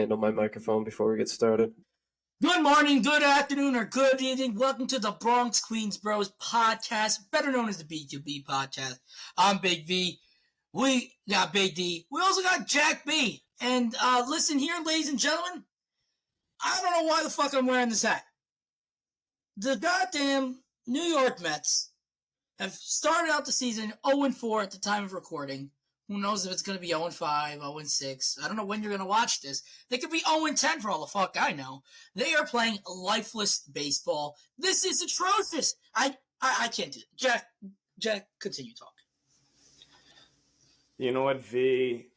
handle my microphone before we get started. Good morning, good afternoon, or good evening. Welcome to the Bronx Queens Bros podcast, better known as the BQB podcast. I'm Big V. We got Big D. We also got Jack B. And listen here, ladies and gentlemen, I don't know why the fuck I'm wearing this hat. The goddamn New York Mets have started out the season 0-4 at the time of recording. Who knows if it's going to be 0-5, 0-6. I don't know when you're going to watch this. They could be 0-10 for all the fuck I know. They are playing lifeless baseball. This is atrocious. I can't do it. Jack, continue talking. You know what, V?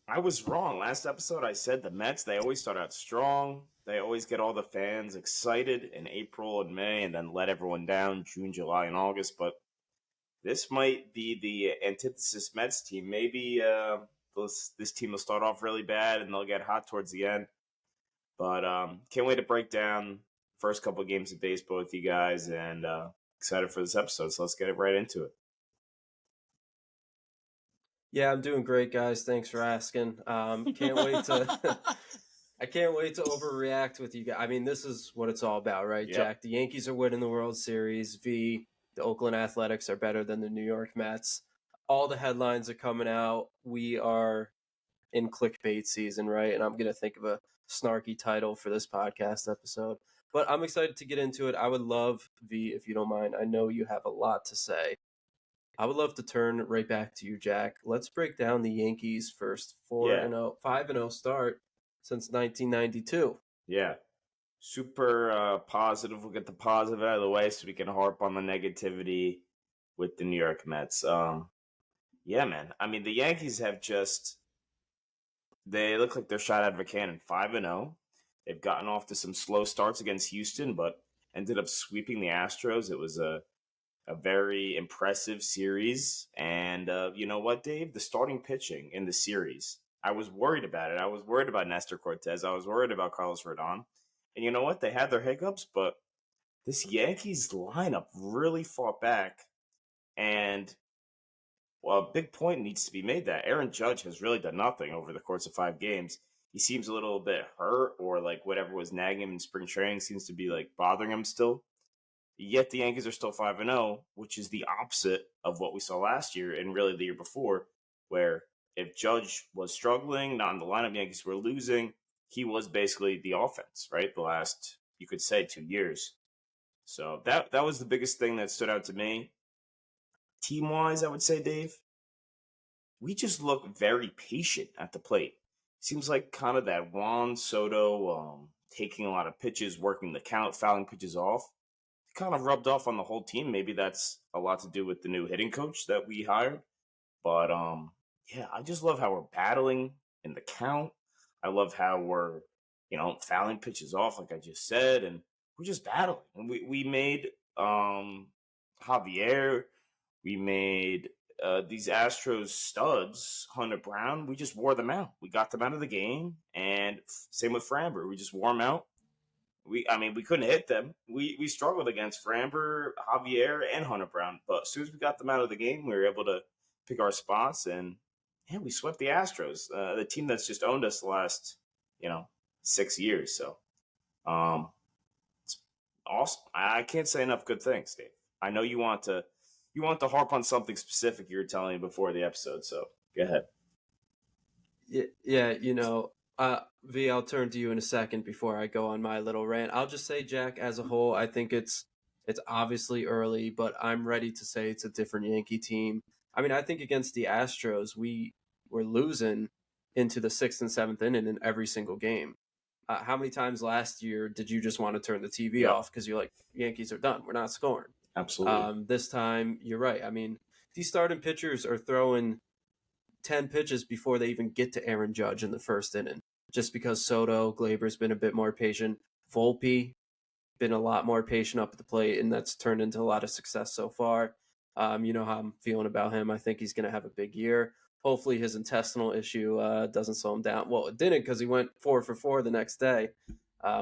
I was wrong. Last episode, I said the Mets, they always start out strong. They always get all the fans excited in April and May and then let everyone down June, July, and August. But this might be the antithesis Mets team. Maybe this team will start off really bad and they'll get hot towards the end. But can't wait to break down the first couple of games of baseball with you guys, and excited for this episode. So let's get right into it. Yeah, I'm doing great, guys. Thanks for asking. Can't wait to I can't wait to overreact with you guys. I mean, this is what it's all about, right, Yep. Jack? The Yankees are winning the World Series. V, the Oakland Athletics are better than the New York Mets. All the headlines are coming out. We are in clickbait season, right? And I'm going to think of a snarky title for this podcast episode. But I'm excited to get into it. I would love, V, if you don't mind, I know you have a lot to say. I would love to turn right back to you, Jack. Let's break down the Yankees' first 5-0 start since 1992. Yeah. Super positive. We'll get the positive out of the way so we can harp on the negativity with the New York Mets. Yeah, man. I mean, the Yankees have they look like they're shot out of a cannon. 5-0. They've gotten off to some slow starts against Houston, but ended up sweeping the Astros. It was a very impressive series. And you know what, Dave? The starting pitching in the series, I was worried about it. I was worried about Nestor Cortez. I was worried about Carlos Rodon. And you know what? They had their hiccups, but this Yankees lineup really fought back. And, well, a big point needs to be made that Aaron Judge has really done nothing over the course of 5 games. He seems a little bit hurt, or like whatever was nagging him in spring training seems to be like bothering him still. Yet the Yankees are still 5-0, which is the opposite of what we saw last year and really the year before, where if Judge was struggling, not in the lineup, Yankees were losing, he was basically the offense, right? The last, you could say, 2 years. So that was the biggest thing that stood out to me. Team-wise, I would say, Dave, we just look very patient at the plate. Seems like kind of that Juan Soto taking a lot of pitches, working the count, fouling pitches off. Kind of rubbed off on the whole team. Maybe that's a lot to do with the new hitting coach that we hired. But yeah, I just love how we're battling in the count. I love how we're, fouling pitches off, like I just said, and we're just battling. And we made Javier, we made these Astros studs, Hunter Brown. We just wore them out. We got them out of the game, and same with Framber. We just wore them out. We couldn't hit them. We struggled against Framber, Javier, and Hunter Brown. But as soon as we got them out of the game, we were able to pick our spots, and we swept the Astros, the team that's just owned us the last, 6 years. So, it's awesome. I can't say enough good things, Dave. I know you want to harp on something specific you were telling me before the episode. So go ahead. Yeah, V, I'll turn to you in a second before I go on my little rant. I'll just say, Jack, as a whole, I think it's obviously early, but I'm ready to say it's a different Yankee team. I mean, I think against the Astros, we were losing into the 6th and 7th inning in every single game. How many times last year did you just want to turn the TV off because you're like, Yankees are done, we're not scoring? Absolutely. This time, you're right. I mean, these starting pitchers are throwing 10 pitches before they even get to Aaron Judge in the first inning. Just because Soto, Glaber's been a bit more patient. Volpe, been a lot more patient up at the plate, and that's turned into a lot of success so far. You know how I'm feeling about him. I think he's going to have a big year. Hopefully his intestinal issue doesn't slow him down. Well, it didn't because he went 4 for 4 the next day,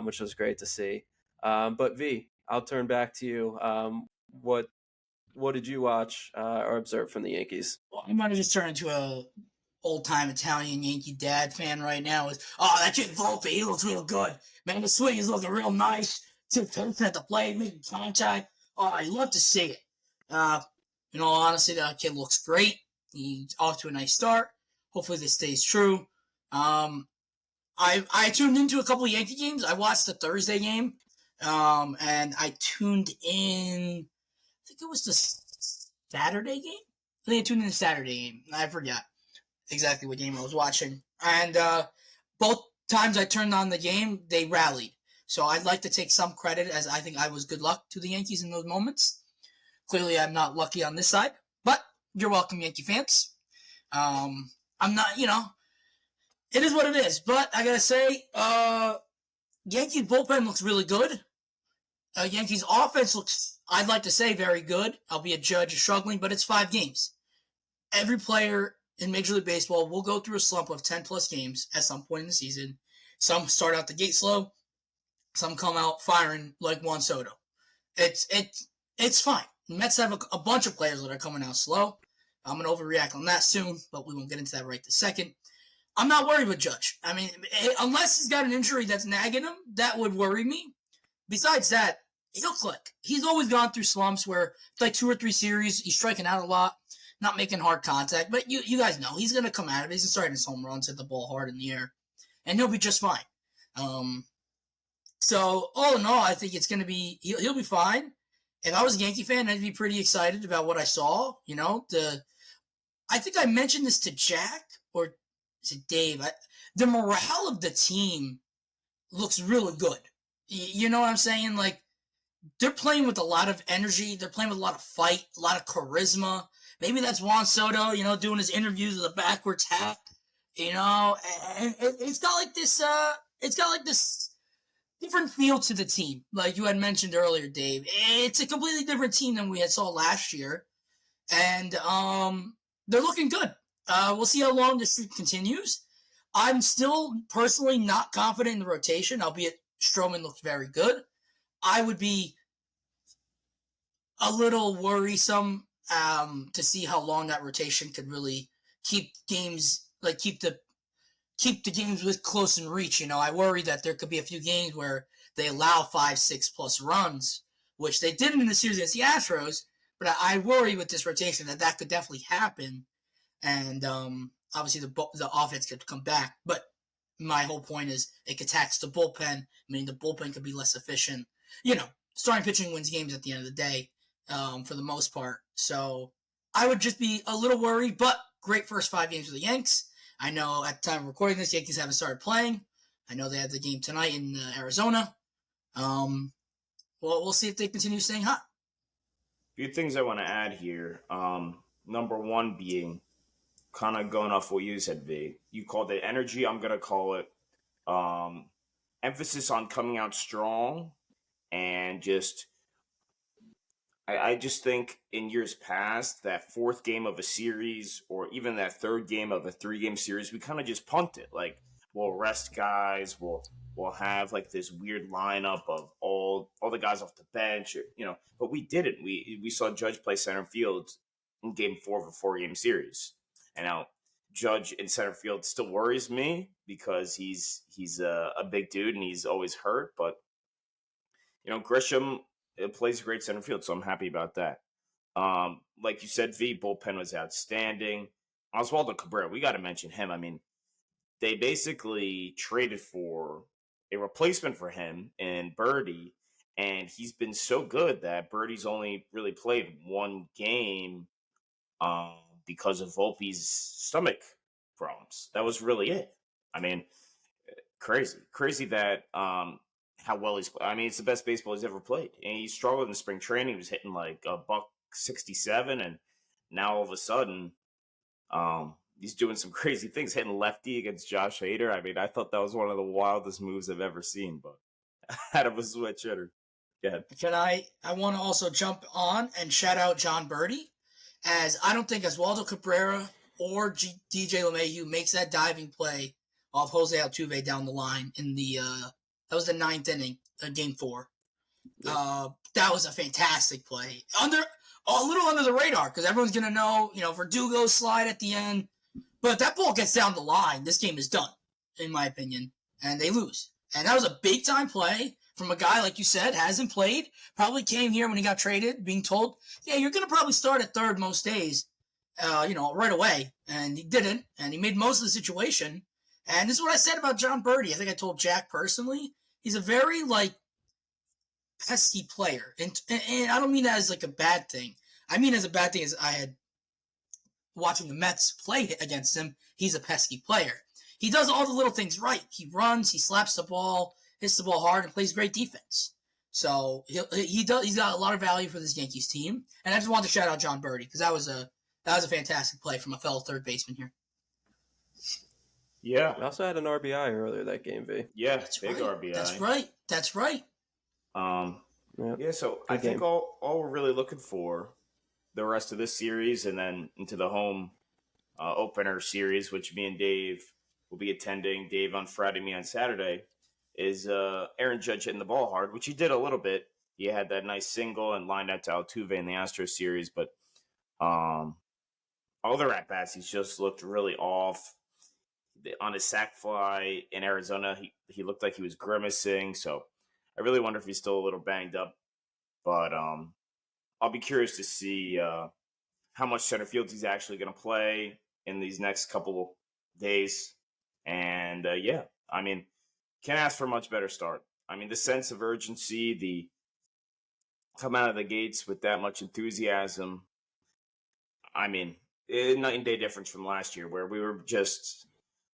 which was great to see. But V, I'll turn back to you. What did you watch or observe from the Yankees? Well, I might have just turned into old-time Italian Yankee dad fan right now is, oh, that kid Volpe, he looks real good. Man, the swing is looking real nice. Tiptoes at the plate, making contact. Oh, I love to see it. In all honesty, that kid looks great. He's off to a nice start. Hopefully this stays true. I tuned into a couple of Yankee games. I watched the Thursday game, and I tuned in. I think it was the Saturday game. I think I tuned in the Saturday game. I forgot exactly what game I was watching. And both times I turned on the game, they rallied. So I'd like to take some credit, as I think I was good luck to the Yankees in those moments. Clearly, I'm not lucky on this side, but you're welcome, Yankee fans. I'm not, it is what it is. But I gotta say, Yankees bullpen looks really good. Yankees offense looks, I'd like to say, very good. Albeit Judge is struggling, but it's 5 games. Every player in Major League Baseball will go through a slump of 10 plus games at some point in the season. Some start out the gate slow. Some come out firing like Juan Soto. It's fine. The Mets have a bunch of players that are coming out slow. I'm going to overreact on that soon, but we won't get into that right this second. I'm not worried with Judge. I mean, unless he's got an injury that's nagging him, that would worry me. Besides that, he'll click. He's always gone through slumps where it's like 2 or 3 series, he's striking out a lot, not making hard contact. But you guys know, he's going to come out of it. He's going to start his home runs, hit the ball hard in the air, and he'll be just fine. So, all in all, I think it's going to be, he'll be fine. If I was a Yankee fan, I'd be pretty excited about what I saw. I think I mentioned this to Jack, or is it Dave? The morale of the team looks really good. You know what I'm saying? Like, they're playing with a lot of energy. They're playing with a lot of fight, a lot of charisma. Maybe that's Juan Soto, doing his interviews with a backwards hat. And it's got like this different feel to the team, like you had mentioned earlier, Dave. It's a completely different team than we had saw last year, and they're looking good. We'll see how long this streak continues. I'm still personally not confident in the rotation, albeit Stroman looks very good. I would be a little worrisome to see how long that rotation could really keep games, like keep the games with close in reach. I worry that there could be a few games where they allow 5-6 plus runs, which they didn't in the series against the Astros. But I worry with this rotation that could definitely happen, and obviously the offense could come back. But my whole point is it could tax the bullpen, meaning the bullpen could be less efficient. Starting pitching wins games at the end of the day, for the most part. So I would just be a little worried, but great first 5 games for the Yanks. I know at the time of recording this, Yankees haven't started playing. I know they have the game tonight in Arizona. Well, we'll see if they continue staying hot. A few things I want to add here. Number one being kind of going off what you said, V. You called it energy. I'm going to call it emphasis on coming out strong, and I just think in years past, that 4th game of a series or even that 3rd game of a 3-game series, we kind of just punt it. Like, we'll rest guys, we'll have like this weird lineup of all the guys off the bench, but we didn't. We saw Judge play center field in game 4 of a 4-game series. And now Judge in center field still worries me because he's a big dude and he's always hurt, but Grisham, it plays great center field, so I'm happy about that. Like you said, V, bullpen was outstanding. Oswaldo Cabrera, we got to mention him. I mean, they basically traded for a replacement for him in Birdie, and he's been so good that Birdie's only really played 1 game because of Volpe's stomach problems. That was really it. I mean, crazy that how well he's played. I mean, it's the best baseball he's ever played. And he struggled in spring training. He was hitting like a $167, and now all of a sudden, he's doing some crazy things, hitting lefty against Josh Hader. I mean, I thought that was one of the wildest moves I've ever seen, but out of a switch hitter. Go ahead. I want to also jump on and shout out John Birdie, as I don't think Oswaldo Cabrera or DJ LeMahieu makes that diving play off Jose Altuve down the line in the that was the 9th inning, game 4. Yeah. That was a fantastic play. A little under the radar, because everyone's going to know, Verdugo's slide at the end But if that ball gets down the line, this game is done, in my opinion, and they lose. And that was a big-time play from a guy, like you said, hasn't played, probably came here when he got traded, being told, yeah, you're going to probably start at third most days, right away. And he didn't, and he made most of the situation. And this is what I said about John Birdie. I think I told Jack personally. He's a very, pesky player. And I don't mean that as, a bad thing. I mean as a bad thing as I had watching the Mets play against him. He's a pesky player. He does all the little things right. He runs, he slaps the ball, hits the ball hard, and plays great defense. So he's got a lot of value for this Yankees team. And I just wanted to shout out John Birdie because that was a fantastic play from a fellow third baseman here. Yeah. We also had an RBI earlier that game, V. Yeah, That's big right. RBI. That's right. Yeah, so I think all we're really looking for the rest of this series and then into the home opener series, which me and Dave will be attending, Dave on Friday, me on Saturday, is Aaron Judge hitting the ball hard, which he did a little bit. He had that nice single and lined out to Altuve in the Astros series, but all the at-bats, he's just looked really off. On his sac fly in Arizona, he looked like he was grimacing, so I really wonder if he's still a little banged up. But I'll be curious to see how much center field he's actually going to play in these next couple days. And can't ask for a much better start. I mean, the sense of urgency, the come out of the gates with that much enthusiasm. I mean, night and day difference from last year where we were just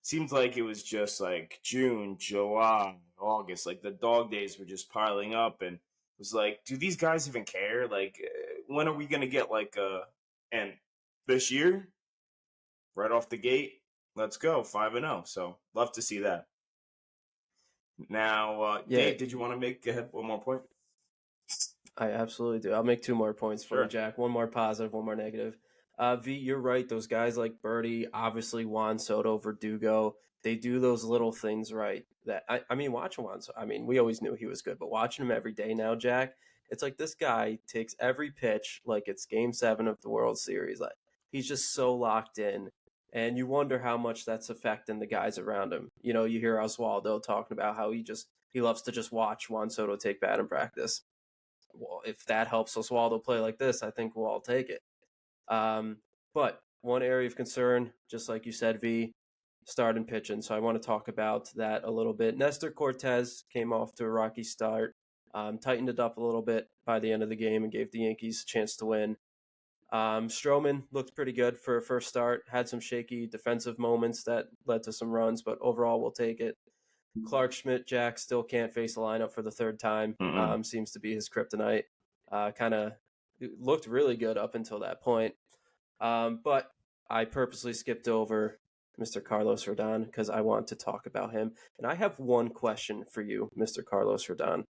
seemed like it was just like June, July, August. Like the dog days were just piling up, and it was like, do these guys even care? Like, when are we gonna get and this year, right off the gate, let's go 5-0. So love to see that. Now, Dave, did you want to make one more point? I absolutely do. I'll make two more points for you, Jack. One more positive, one more negative. V, you're right. Those guys like Birdie, obviously Juan Soto, Verdugo, they do those little things right. That I mean, watching Juan Soto, I mean, we always knew he was good, but watching him every day now, Jack, it's like this guy takes every pitch like it's Game 7 of the World Series. Like he's just so locked in, and you wonder how much that's affecting the guys around him. You know, you hear Oswaldo talking about how he loves to just watch Juan Soto take batting practice. Well, if that helps Oswaldo play like this, I think we'll all take it. But one area of concern, just like you said, V, starting pitching. So I want to talk about that a little bit. Nestor Cortez came off to a rocky start, tightened it up a little bit by the end of the game and gave the Yankees a chance to win. Stroman looked pretty good for a first start, had some shaky defensive moments that led to some runs, but overall we'll take it. Clark Schmidt, Jack, still can't face a lineup for the third time. Seems to be his kryptonite. Kind of looked really good up until that point. But I purposely skipped over Mr. Carlos Rodon because I want to talk about him. And I have one question for you, Mr. Carlos Rodon.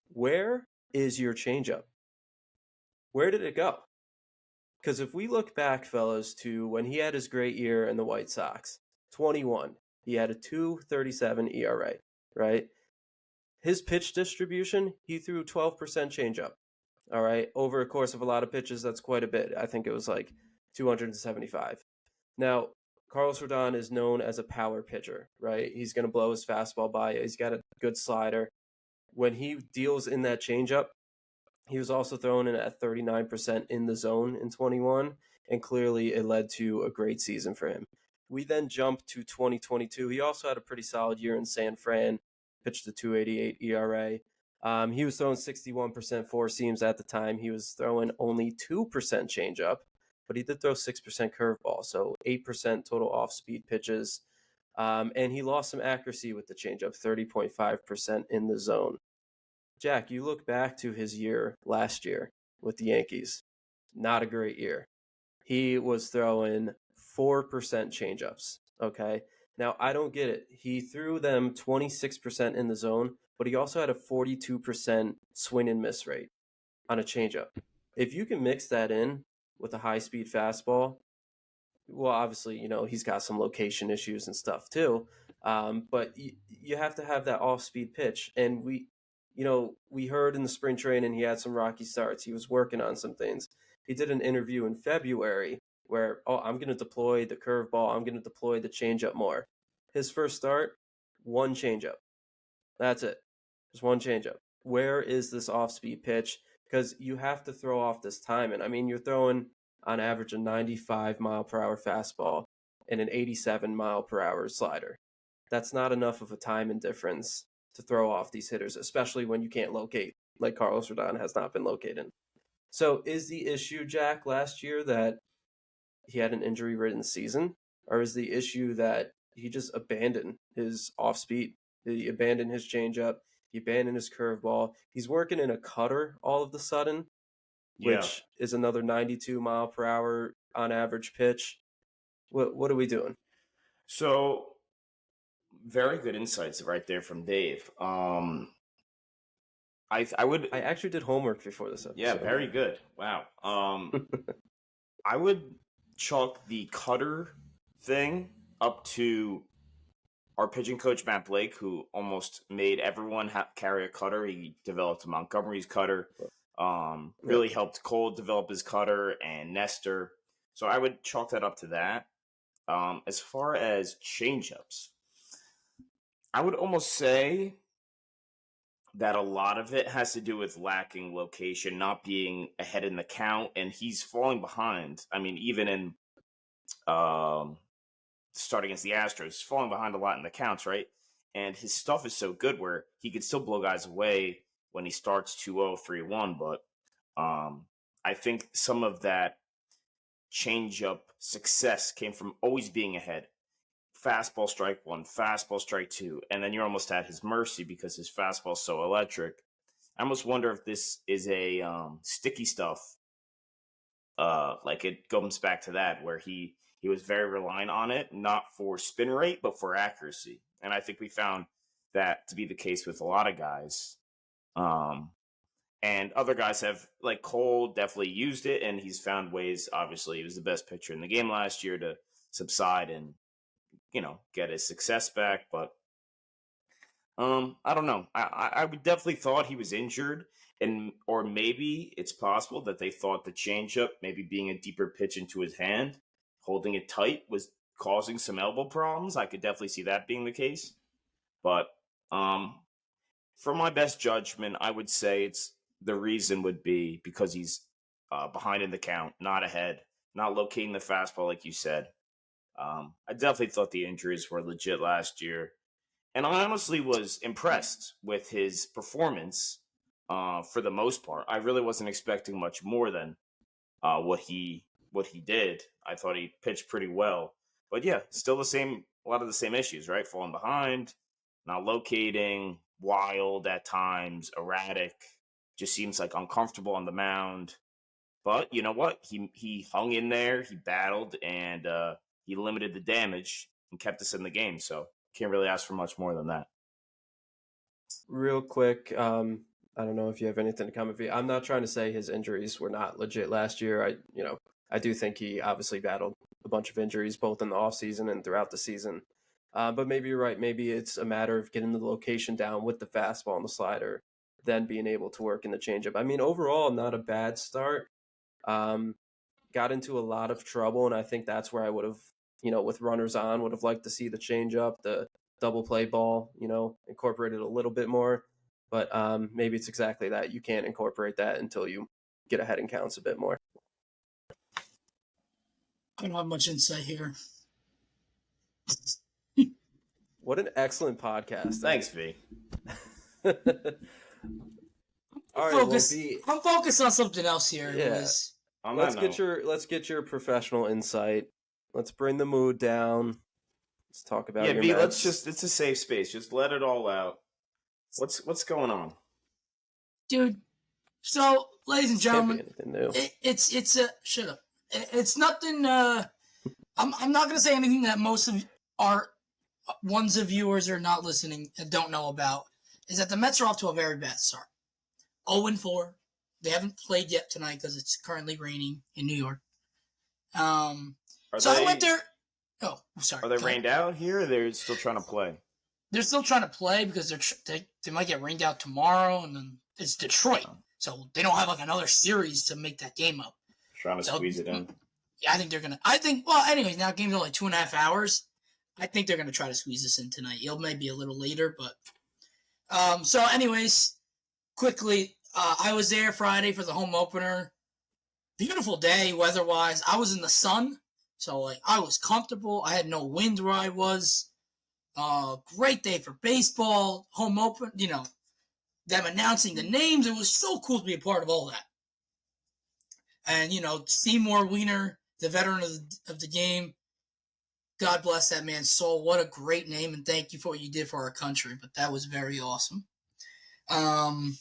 Where is your changeup? Where did it go? Because if we look back, fellas, to when he had his great year in the White Sox, 21, he had a 2.37 ERA, right? His pitch distribution, he threw 12% changeup, all right? Over a course of a lot of pitches, that's quite a bit. I think it was like 275. Now, Carlos Rodon is known as a power pitcher, right? He's going to blow his fastball by you. He's got a good slider. When he deals in that changeup, he was also throwing it at 39% in the zone in 21, and clearly it led to a great season for him. We then jumped to 2022. He also had a pretty solid year in San Fran, pitched a 2.88 ERA. He was throwing 61% four seams at the time. He was throwing only 2% changeup, but he did throw 6% curveball, so 8% total off-speed pitches. And he lost some accuracy with the changeup, 30.5% in the zone. Jack, you look back to his year last year with the Yankees. Not a great year. He was throwing 4% changeups, okay? Now, I don't get it. He threw them 26% in the zone, but he also had a 42% swing and miss rate on a changeup. If you can mix that in with a high-speed fastball, well, obviously, you know, he's got some location issues and stuff too, but you have to have that off-speed pitch. And we heard in the spring training he had some rocky starts. He was working on some things. He did an interview in February where, I'm going to deploy the curveball, I'm going to deploy the changeup more. His first start, one changeup. That's it. Just one changeup. Where is this off-speed pitch? Because you have to throw off this timing. I mean, you're throwing on average a 95-mile-per-hour fastball and an 87-mile-per-hour slider. That's not enough of a timing difference to throw off these hitters, especially when you can't locate, like Carlos Rodon has not been located. So is the issue, Jack, last year that he had an injury-ridden season? Or is the issue that he just abandoned his off-speed? He abandoned his changeup. He abandoned his curveball. He's working in a cutter all of a sudden, which is another 92-mile-per-hour on average pitch. What are we doing? So, very good insights right there from Dave. I actually did homework before this episode. Yeah, very good. Wow. I would chalk the cutter thing up to our pitching coach, Matt Blake, who almost made everyone carry a cutter. He developed Montgomery's cutter, really helped Cole develop his cutter, and Nestor. So I would chalk that up to that. As far as changeups, I would almost say that a lot of it has to do with lacking location, not being ahead in the count, and he's falling behind. I mean, even in start against the Astros, falling behind a lot in the counts, right? And his stuff is so good where he could still blow guys away when he starts 2-0, 3-1. But I think some of that changeup success came from always being ahead. Fastball strike one, fastball strike two, and then you're almost at his mercy because his fastball's so electric. I almost wonder if this is a sticky stuff. Like it comes back to that where he was very reliant on it, not for spin rate, but for accuracy. And I think we found that to be the case with a lot of guys. And other guys have, like Cole, definitely used it, and he's found ways. Obviously, he was the best pitcher in the game last year to subside and, get his success back. But I don't know. I would definitely thought he was injured, or maybe it's possible that they thought the changeup, maybe being a deeper pitch into his hand, holding it tight, was causing some elbow problems. I could definitely see that being the case. But for my best judgment, I would say the reason would be because he's behind in the count, not ahead, not locating the fastball like you said. I definitely thought the injuries were legit last year. And I honestly was impressed with his performance for the most part. I really wasn't expecting much more than what he did. I thought he pitched pretty well. But yeah, still a lot of the same issues, right? Falling behind, not locating, wild at times, erratic, just seems like uncomfortable on the mound. But you know what? He hung in there, he battled, and he limited the damage and kept us in the game. So can't really ask for much more than that. Real quick, I don't know if you have anything to comment. I'm not trying to say his injuries were not legit last year. I do think he obviously battled a bunch of injuries both in the offseason and throughout the season. But maybe you're right. Maybe it's a matter of getting the location down with the fastball and the slider, then being able to work in the changeup. I mean, overall, not a bad start. Got into a lot of trouble, and I think that's where I would have, with runners on, would have liked to see the changeup, the double play ball, incorporated a little bit more. But maybe it's exactly that. You can't incorporate that until you get ahead in counts a bit more. I don't have much insight here. What an excellent podcast. Thanks, V. I'm focused on something else here. Yeah. Let's get your professional insight. Let's bring the mood down. Let's talk about your Mets. It's a safe space. Just let it all out. What's going on? Dude, so ladies and gentlemen, shut up. It's nothing I'm not gonna say anything that most of our ones of viewers are not listening and don't know about, is that the Mets are off to a very bad start. 0-4. They haven't played yet tonight because it's currently raining in New York. I went there. Oh, I'm sorry. Are they rained out here, or they're still trying to play? They're still trying to play because they might get rained out tomorrow, and then it's Detroit, so they don't have like another series to make that game up. Trying to squeeze it in. Yeah, I think they're gonna. Well, anyways, now game's only 2.5 hours. I think they're gonna try to squeeze this in tonight. It may be a little later, but so anyways, quickly, I was there Friday for the home opener. Beautiful day weather-wise. I was in the sun, so like I was comfortable. I had no wind where I was. Great day for baseball. Home open, them announcing the names. It was so cool to be a part of all that. And Seymour Wiener, the veteran of the game. God bless that man's soul. What a great name, and thank you for what you did for our country. But that was very awesome. And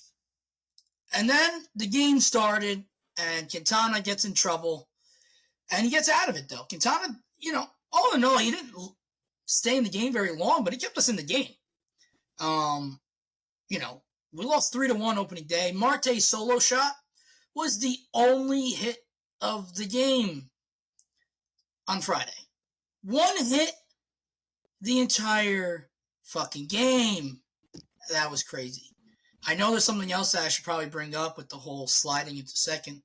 then the game started, and Quintana gets in trouble, and he gets out of it, though. Quintana, all in all, he didn't stay in the game very long, but he kept us in the game. We lost 3-1 opening day. Marte's solo shot was the only hit of the game on Friday. One hit the entire fucking game. That was crazy. I know there's something else that I should probably bring up with the whole sliding into second.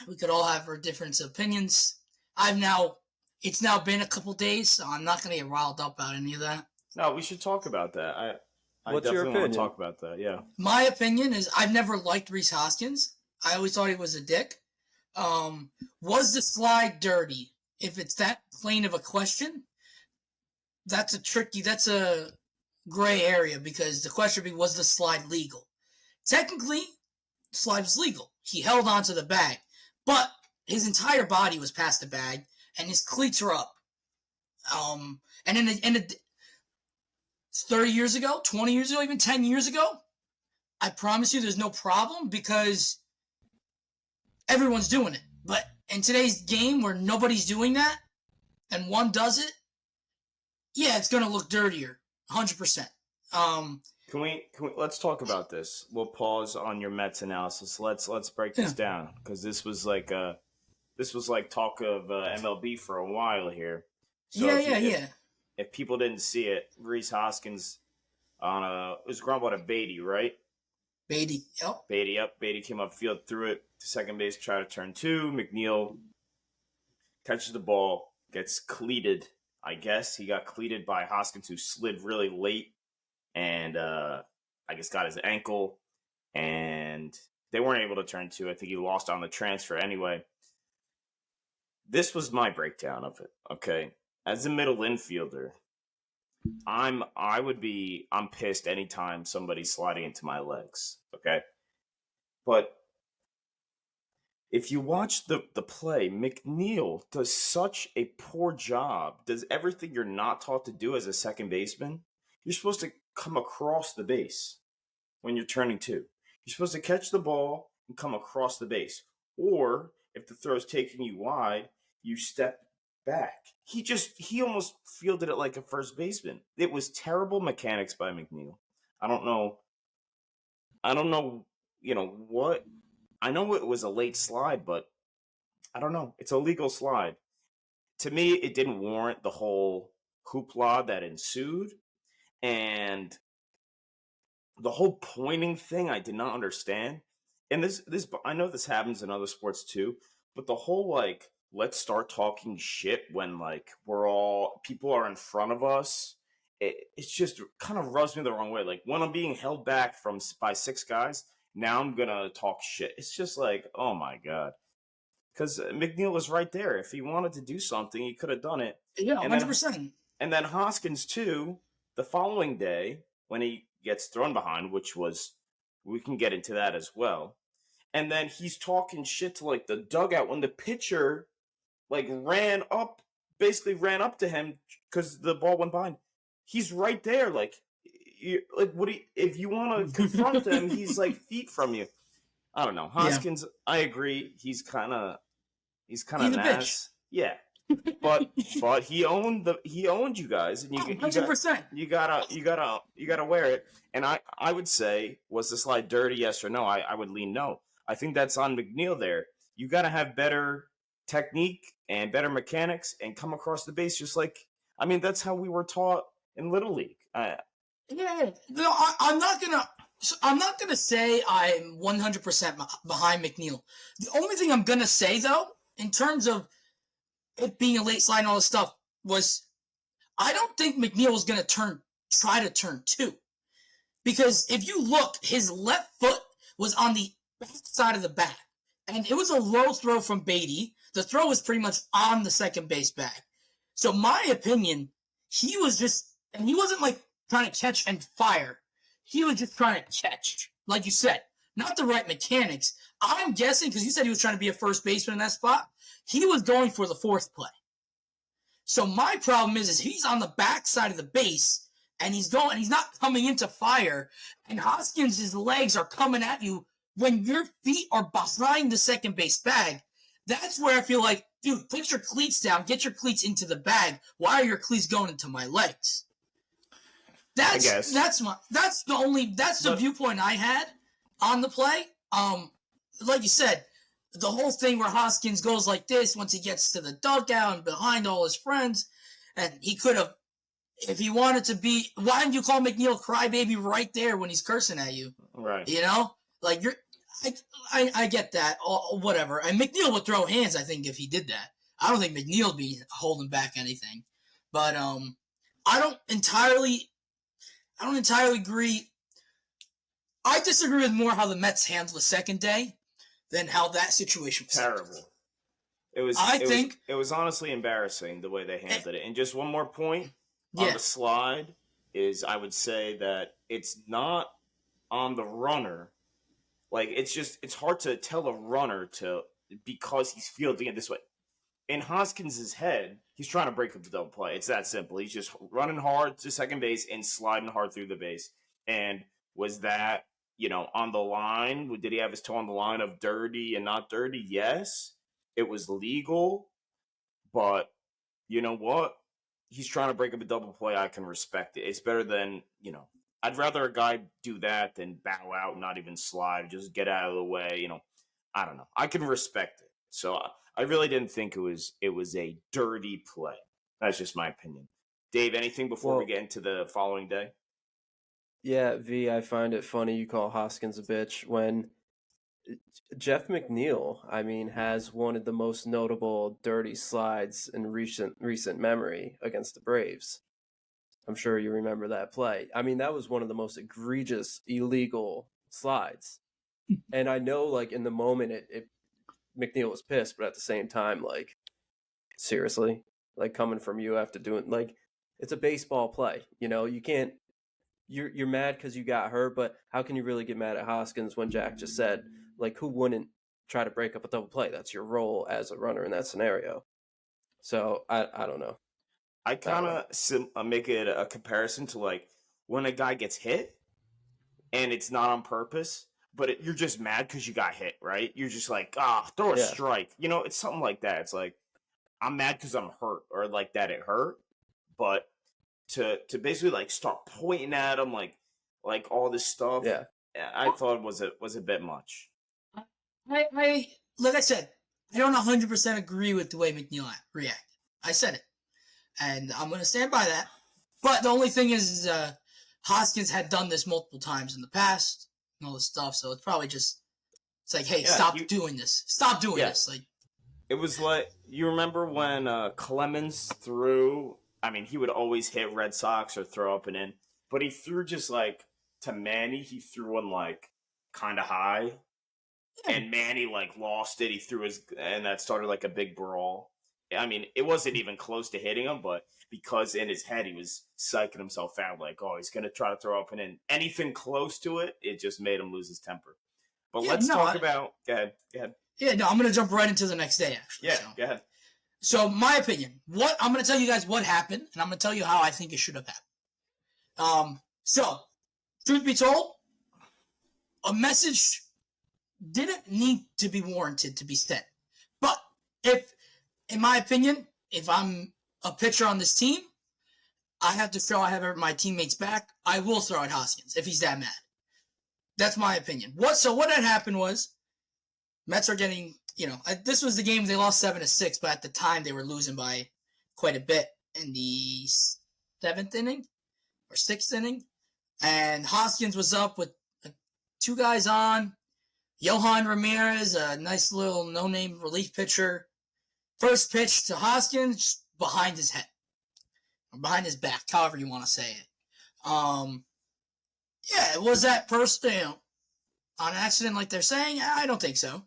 We could all have our different opinions. It's now been a couple days, so I'm not going to get riled up about any of that. No, we should talk about that. I What's your definitely want opinion? to talk about that, yeah. My opinion is I've never liked Reese Hoskins. I always thought he was a dick. Was the slide dirty? If it's that plain of a question, that's a gray area, because the question would be, was the slide legal? Technically, the slide was legal. He held onto the bag, but his entire body was past the bag, and his cleats are up. And 30 years ago, 20 years ago, even 10 years ago, I promise you there's no problem, because everyone's doing it. But in today's game where nobody's doing that, and one does it, yeah, it's going to look dirtier, 100%. Can we let's talk about this. We'll pause on your Mets analysis. Let's break this down, because this was like talk of MLB for a while here. So if people didn't see it, Reese Hoskins it was ground ball to Beatty, right? Beatty, yep. Beatty came up field, threw it to second base, tried to turn two. McNeil catches the ball, gets cleated. I guess he got cleated by Hoskins, who slid really late, and I guess got his ankle, and they weren't able to turn two. I think he lost on the transfer anyway. This was my breakdown of it, okay? As a middle infielder, I'm pissed anytime somebody's sliding into my legs, okay? But if you watch the play, McNeil does such a poor job, does everything you're not taught to do as a second baseman. You're supposed to come across the base when you're turning two. You're supposed to catch the ball and come across the base. Or if the throw's taking you wide, you step back. He almost fielded it like a first baseman. It was terrible mechanics by McNeil. I don't know, what. I know it was a late slide, but I don't know. It's a legal slide. To me, it didn't warrant the whole hoopla that ensued. And the whole pointing thing, I did not understand. And this I know this happens in other sports too, but the whole let's start talking shit when people are in front of us. It's just kind of rubs me the wrong way. Like when I'm being held back by six guys, now I'm gonna talk shit. It's just oh my god. Because McNeil was right there. If he wanted to do something, he could have done it. Yeah, 100%. And then Hoskins too, the following day, when he gets thrown behind, we can get into that as well. And then he's talking shit to the dugout when the pitcher ran up to him because the ball went behind. He's right there. If you want to confront him, he's feet from you. I don't know. Hoskins, yeah. I agree. He's kind of an ass. Yeah. But he owned you guys, and you 100%. You gotta wear it. And I would say, was the slide dirty? Yes or no? I would lean no. I think that's on McNeil there. You gotta have better technique and better mechanics and come across the base that's how we were taught in Little League. Yeah. No, I'm not gonna say I'm 100% behind McNeil. The only thing I'm gonna say though in terms of it being a late slide and all this stuff, was I don't think McNeil was going to try to turn 2. Because if you look, his left foot was on the back side of the bag. And it was a low throw from Beatty. The throw was pretty much on the second base bag. So my opinion, he was just, and he wasn't like trying to catch and fire. He was just trying to catch, like you said, not the right mechanics. I'm guessing, because you said he was trying to be a first baseman in that spot, he was going for the fourth play. So my problem is he's on the back side of the base, and he's not coming into fire, and Hoskins' legs are coming at you when your feet are behind the second base bag. That's where I feel like, dude, put your cleats down, get your cleats into the bag. Why are your cleats going into my legs? That's the viewpoint I had on the play. Like you said, the whole thing where Hoskins goes like this once he gets to the dugout and behind all his friends, and he could have, if he wanted to be, why didn't you call McNeil crybaby right there when he's cursing at you? Right. You know, like I get that, or whatever. And McNeil would throw hands, I think, if he did that. I don't think McNeil would be holding back anything, but I don't entirely agree. I disagree with more how the Mets handled the second day than how that situation was terrible. It was honestly embarrassing the way they handled it. And just one more point on the slide is I would say that it's not on the runner. Like, it's hard to tell a runner because he's fielding it this way. In Hoskins' head, he's trying to break up the double play. It's that simple. He's just running hard to second base and sliding hard through the base. And was that, on the line? Did he have his toe on the line of dirty and not dirty? Yes. It was legal. But you know what? He's trying to break up a double play. I can respect it. It's better than, I'd rather a guy do that than bow out, not even slide, just get out of the way. I don't know. I can respect it. So I really didn't think it was a dirty play. That's just my opinion. Dave, anything before we get into the following day? Yeah, V, I find it funny you call Hoskins a bitch when Jeff McNeil, has one of the most notable dirty slides in recent memory against the Braves. I'm sure you remember that play. That was one of the most egregious, illegal slides. And I know, like, in the moment, McNeil was pissed, but at the same time, like, seriously? Like, coming from you after doing, like, it's a baseball play. You can't, you're mad because you got hurt, but how can you really get mad at Hoskins when Jack just said, like, who wouldn't try to break up a double play? That's your role as a runner in that scenario. So, I don't know. I kind of make it a comparison to, like, when a guy gets hit and it's not on purpose, but you're just mad because you got hit, right? You're just like, throw a strike. It's something like that. It's like, I'm mad because I'm hurt, or like that it hurt. But to basically, like, start pointing at him, like all this stuff, I thought was a bit much. I like I said, I don't 100% agree with the way McNeil reacted. I said it. And I'm going to stand by that. But the only thing is Hoskins had done this multiple times in the past and all this stuff. So it's probably just, it's like, hey, stop doing this. Stop doing this. Like, it was like, you remember when Clemens threw, he would always hit Red Sox or throw up and in. But he threw just like, to Manny, he threw one like kind of high. Yeah. And Manny like lost it. He threw and that started like a big brawl. It wasn't even close to hitting him, but because in his head he was psyching himself out, like, he's going to try to throw up and in. Anything close to it, it just made him lose his temper. But let's talk about... Go ahead. Yeah, no, I'm going to jump right into the next day, actually. Yeah, go ahead. So, my opinion. I'm going to tell you guys what happened, and I'm going to tell you how I think it should have happened. So, truth be told, a message didn't need to be warranted to be sent. But in my opinion, if I'm a pitcher on this team, I have to show I have my teammates back. I will throw at Hoskins if he's that mad. That's my opinion. What had happened was, Mets are getting, this was the game they lost 7-6, but at the time they were losing by quite a bit in the 7th inning or 6th inning. And Hoskins was up with 2 guys on. Johan Ramirez, a nice little no-name relief pitcher, First pitch to Hoskins, behind his head. Or behind his back, however you want to say it. Yeah, was that person, on accident like they're saying? I don't think so.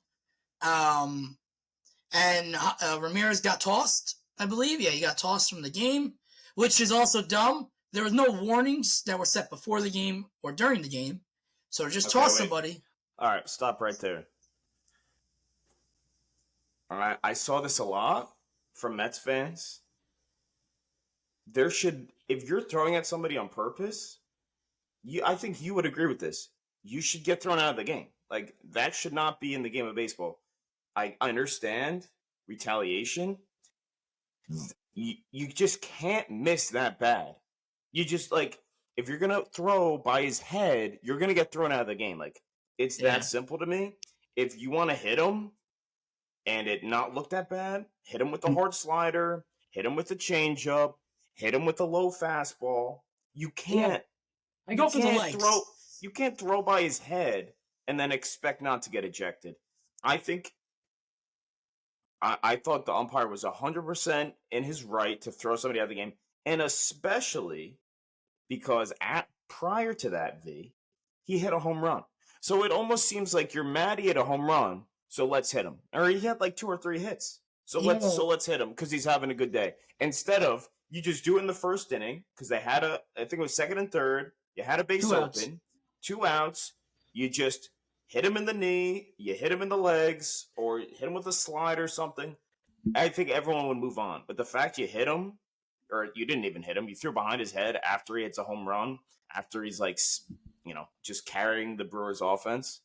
And Ramirez got tossed, I believe. Yeah, he got tossed from the game, which is also dumb. There was no warnings that were set before the game or during the game. So just toss somebody. All right, stop right there. All right, I saw this a lot from Mets fans. If you're throwing at somebody on purpose, I think you would agree with this. You should get thrown out of the game. Like, that should not be in the game of baseball. I understand retaliation. You just can't miss that bad. You just, like, if you're going to throw by his head, you're going to get thrown out of the game. Like, it's that simple to me. If you want to hit him and it not look that bad, hit him with a hard slider, hit him with a changeup, hit him with a low fastball. You can't. I go for the legs. You can't throw by his head and then expect not to get ejected. I thought the umpire was 100% in his right to throw somebody out of the game, and especially because prior to that, he hit a home run. So it almost seems like you're mad he hit a home run, so let's hit him. Or he had like 2 or 3 hits, so let's hit him because he's having a good day. Instead of you just do it in the first inning because they had I think it was second and third. You had a base open, 2 outs. You just hit him in the knee, you hit him in the legs, or hit him with a slide or something. I think everyone would move on. But the fact you hit him, or you didn't even hit him, you threw behind his head after he hits a home run, after he's like, just carrying the Brewers offense.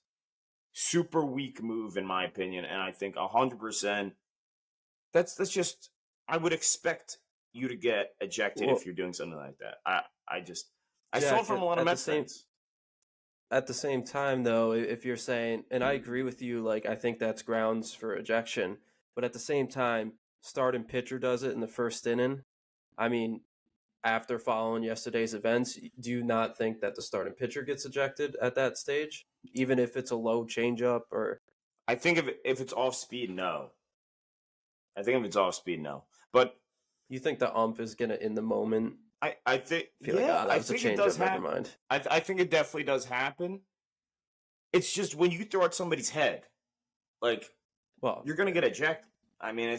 Super weak move, in my opinion. And I think 100%, that's just, I would expect you to get ejected if you're doing something like that. I saw it from a lot of Mets fans. At the same time, though, if you're saying, and I agree with you, like, I think that's grounds for ejection, but at the same time, starting pitcher does it in the first inning. I mean, after following yesterday's events, do you not think that the starting pitcher gets ejected at that stage, even if it's a low changeup? Or I think if it's off speed, no. But you think the ump is gonna in the moment? I think I think it does happen. Never mind. I think it definitely does happen. It's just when you throw at somebody's head, like, you're gonna get ejected. I mean,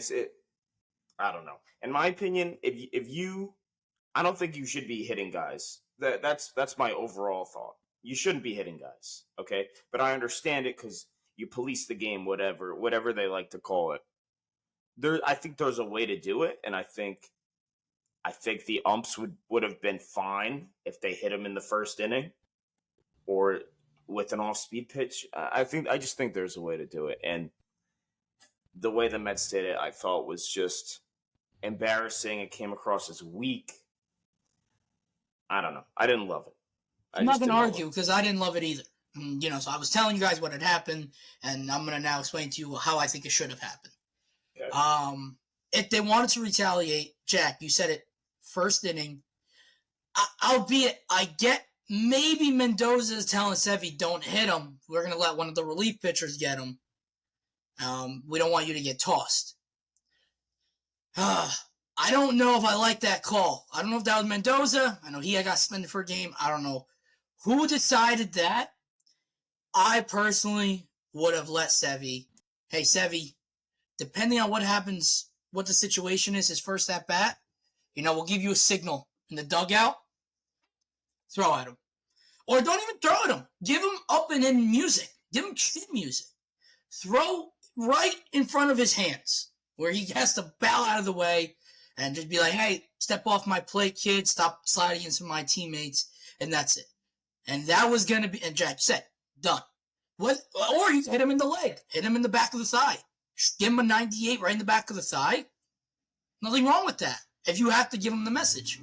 I don't know. In my opinion, I don't think you should be hitting guys. That's my overall thought. You shouldn't be hitting guys, okay? But I understand it because you police the game, whatever they like to call it. I think there's a way to do it, and I think the umps would have been fine if they hit him in the first inning or with an off-speed pitch. I just think there's a way to do it, and the way the Mets did it, I thought was just embarrassing. It came across as weak. I don't know. I didn't love it. I'm not going to argue because I didn't love it either. So I was telling you guys what had happened, and I'm going to now explain to you how I think it should have happened. Okay. If they wanted to retaliate, Jack, you said it, first inning. Albeit, I get maybe Mendoza is telling Sevy, don't hit him. We're going to let one of the relief pitchers get him. We don't want you to get tossed. I don't know if I like that call. I don't know if that was Mendoza. I know he got suspended for a game. I don't know who decided that. I personally would have let Sevy. Hey, Sevy, depending on what happens, what the situation is, his first at bat, we'll give you a signal in the dugout. Throw at him. Or don't even throw at him. Give him up and in music. Give him kid music. Throw right in front of his hands where he has to bow out of the way and just be like, hey, step off my plate, kid. Stop sliding into my teammates. And that's it. And that was going to be, and Jack said, done. Or he hit him in the leg. Hit him in the back of the thigh. Just give him a 98 right in the back of the thigh. Nothing wrong with that if you have to give him the message.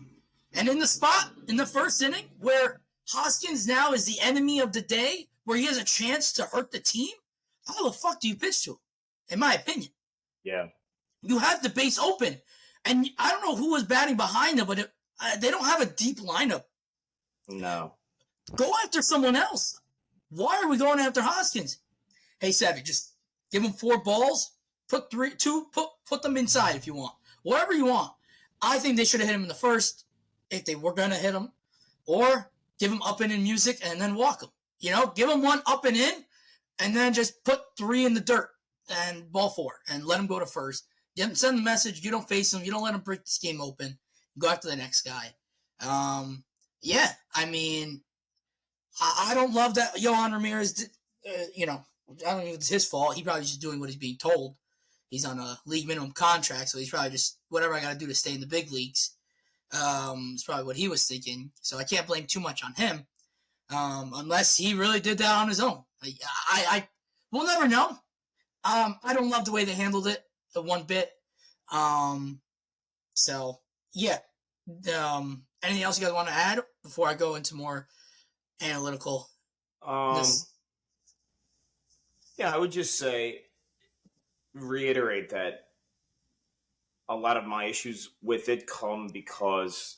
And in the spot, in the first inning, where Hoskins now is the enemy of the day, where he has a chance to hurt the team, how the fuck do you pitch to him? In my opinion. Yeah. You have the base open. And I don't know who was batting behind them, but they don't have a deep lineup. No. Go after someone else. Why are we going after Hoskins? Hey, Savvy, just give him 4 balls. put them inside if you want. Whatever you want. I think they should have hit him in the first if they were going to hit him. Or give him up and in music and then walk him. You know, give him one up and in and then just put 3 in the dirt and ball 4 and let him go to first. Send the message. You don't face him. You don't let him break this game open. Go after the next guy. Yeah, I mean, I don't love that Yohan Ramirez, you know, I don't know if it's his fault. He probably just doing what he's being told. He's on a league minimum contract, so he's probably just, whatever I got to do to stay in the big leagues. It's probably what he was thinking. So I can't blame too much on him, unless he really did that on his own. We'll never know. I don't love the way they handled it one bit. So, yeah. Anything else you guys want to add before I go into more analytical? Yeah, I would just reiterate that a lot of my issues with it come because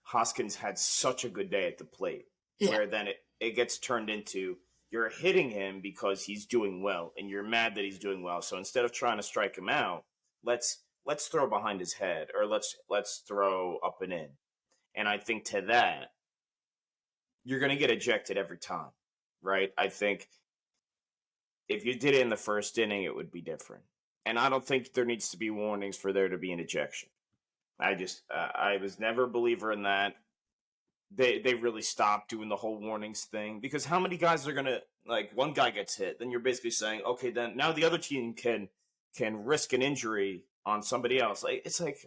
Hoskins had such a good day at the plate, where then it gets turned into you're hitting him because he's doing well, and you're mad that he's doing well. So instead of trying to strike him out, let's throw behind his head, or let's throw up and in. And I think to that, you're going to get ejected every time, right? I think if you did it in the first inning, it would be different. And I don't think there needs to be warnings for there to be an ejection. I was never a believer in that. They really stopped doing the whole warnings thing, because how many guys are going to, like, one guy gets hit, then you're basically saying, okay, then now the other team can risk an injury on somebody else. Like, it's like,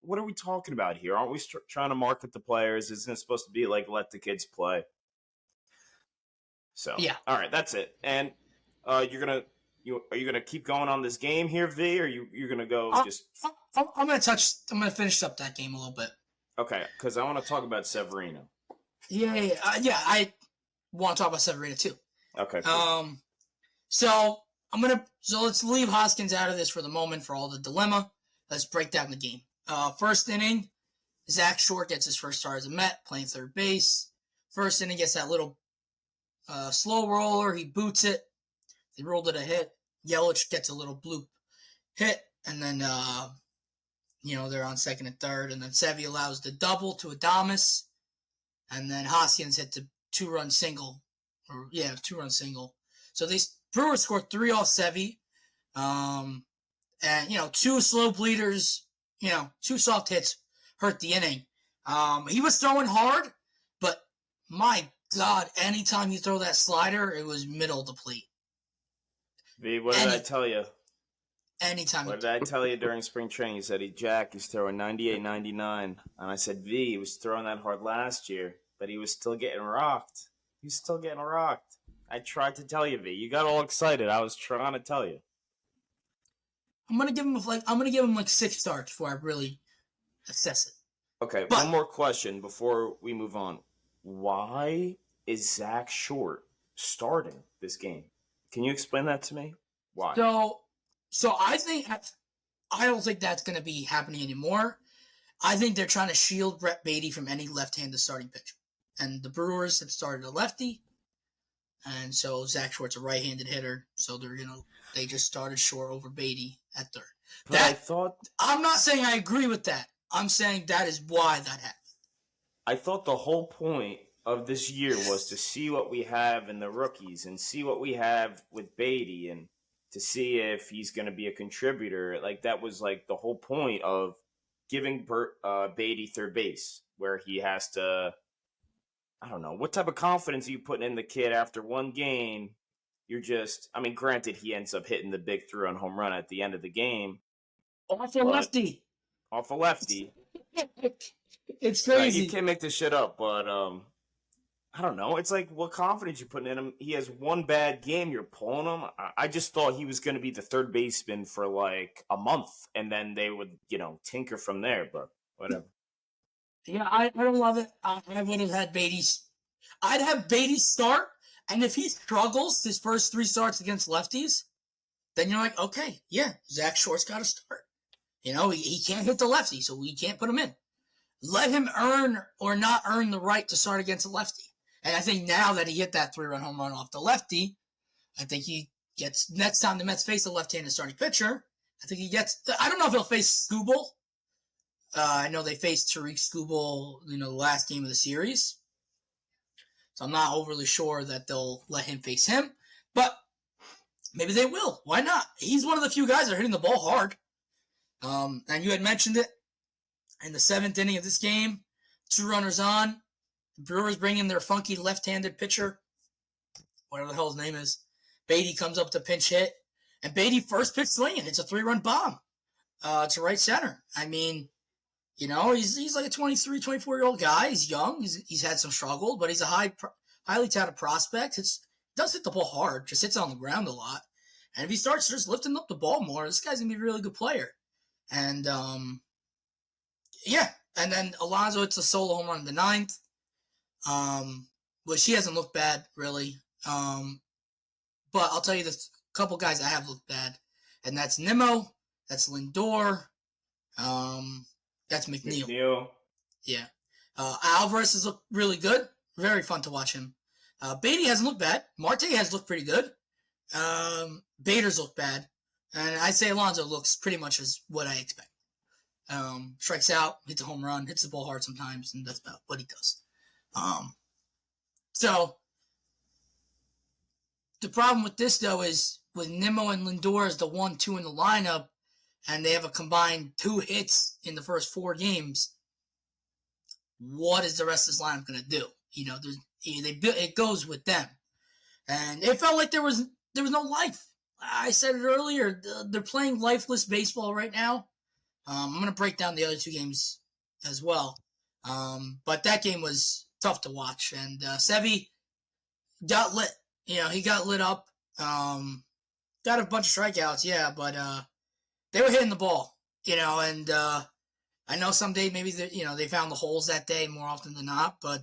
what are we talking about here? Aren't we trying to market the players? Isn't it supposed to be like, let the kids play? So, yeah. All right, that's it. And are you gonna keep going on this game here, V, or you're gonna go I'm gonna finish up that game a little bit. Okay, because I want to talk about Severino. Yeah. I want to talk about Severino too. Okay. Cool. So let's leave Hoskins out of this for the moment for all the dilemma. Let's break down the game. First inning, Zach Short gets his first start as a Met, playing third base. First inning, gets that little slow roller. He boots it. They rolled it a hit. Yelich gets a little bloop hit, and then they're on second and third, and then Sevy allows the double to Adames, and then Hoskins hit the two-run single. So these Brewers scored 3 off Sevy, and 2 slow bleeders, 2 soft hits hurt the inning. He was throwing hard, but my God, anytime you throw that slider, it was middle of the plate. V, what did I tell you? Anytime. What did I tell you during spring training? You said, he's throwing 98, 99. And I said, V, he was throwing that hard last year, but he was still getting rocked. I tried to tell you, V. You got all excited. I was trying to tell you. I'm gonna give him like 6 starts before I really assess it. Okay, one more question before we move on. Why is Zach Short starting this game? Can you explain that to me? Why? So I don't think that's going to be happening anymore. I think they're trying to shield Brett Beatty from any left-handed starting pitcher. And the Brewers have started a lefty, and so Zach Short's a right-handed hitter. So they just started Short over Beatty at third. But I'm not saying I agree with that. I'm saying that is why that happened. I thought the whole point of this year was to see what we have in the rookies and see what we have with Beatty and to see if he's going to be a contributor. Like, that was like the whole point of giving Beatty third base, where he has to, I don't know, what type of confidence are you putting in the kid after one game? You're just, I mean, granted, he ends up hitting the big 3-run home run at the end of the game. Off a lefty. It's crazy. You can't make this shit up, but I don't know. It's like, what confidence you putting in him? He has one bad game. You're pulling him. I just thought he was going to be the third baseman for like a month, and then they would, tinker from there. But whatever. Yeah, I don't love it. I would have had Beatty's. I'd have Beatty start, and if he struggles his first 3 starts against lefties, then you're like, okay, yeah, Zach Short's got to start. He can't hit the lefty, so we can't put him in. Let him earn or not earn the right to start against a lefty. And I think now that he hit that 3-run home run off the lefty, I think he gets, next time the Mets face a left-handed starting pitcher, I think he gets. I don't know if he'll face Skubal. I know they faced Tariq Skubal, the last game of the series. So I'm not overly sure that they'll let him face him. But maybe they will. Why not? He's one of the few guys that are hitting the ball hard. And you had mentioned it. In the 7th inning of this game, 2 runners on. The Brewers bring in their funky left-handed pitcher, whatever the hell his name is. Beatty comes up to pinch hit. And Beatty first pitch swinging. It's a 3-run bomb to right center. I mean, he's like a 23, 24-year-old guy. He's young. He's had some struggle, but he's a highly touted prospect. Does hit the ball hard, just hits on the ground a lot. And if he starts just lifting up the ball more, this guy's going to be a really good player. And, yeah. And then Alonso hits a solo home run in the 9th. Which he hasn't looked bad, really. But I'll tell you this, a couple guys that have looked bad. And that's Nimmo. That's Lindor. That's McNeil. Yeah. Alvarez has looked really good. Very fun to watch him. Beatty hasn't looked bad. Marte has looked pretty good. Bader's looked bad. And I'd say Alonso looks pretty much as what I expect. Strikes out, hits a home run, hits the ball hard sometimes, and that's about what he does. So, the problem with this, though, is with Nimmo and Lindor as the 1-2 in the lineup, and they have a combined 2 hits in the first 4 games, what is the rest of this lineup going to do? It goes with them. And it felt like there was no life. I said it earlier, they're playing lifeless baseball right now. I'm going to break down the other 2 games as well. But that game was tough to watch. And Sevy got lit. He got lit up. Got a bunch of strikeouts, yeah, but they were hitting the ball, and I know someday maybe they found the holes that day more often than not, but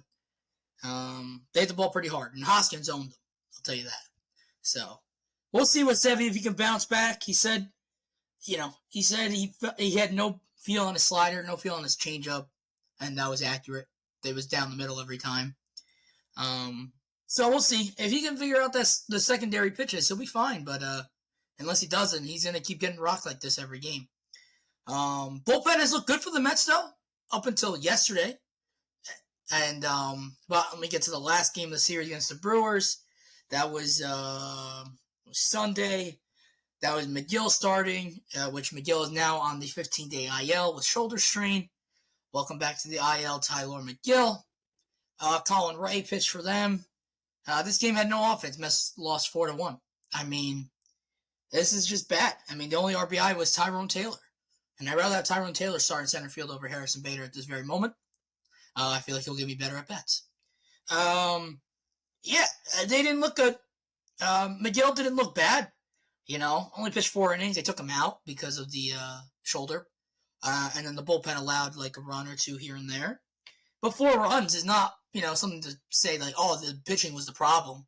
they hit the ball pretty hard, and Hoskins owned them. I'll tell you that. So we'll see with Sevy if he can bounce back. He said, he had no feel on his slider, no feel on his changeup, and that was accurate. They was down the middle every time. So we'll see if he can figure out the secondary pitches. He'll be fine, but unless he doesn't, he's gonna keep getting rocked like this every game. Bullpen has looked good for the Mets though, up until yesterday. And but let me get to the last game of the series against the Brewers. That was Sunday. That was McGill starting, which McGill is now on the 15-day IL with shoulder strain. Welcome back to the IL, Tyler McGill. Colin Ray pitched for them. This game had no offense. Mets lost 4-1. I mean, this is just bad. I mean, the only RBI was Tyrone Taylor. And I'd rather have Tyrone Taylor start in center field over Harrison Bader at this very moment. I feel like he'll give me better at bats. Yeah, they didn't look good. McGill didn't look bad. Only pitched 4 innings. They took him out because of the shoulder. And then the bullpen allowed like a run or 2 here and there. But 4 runs is not, something to say like, oh, the pitching was the problem.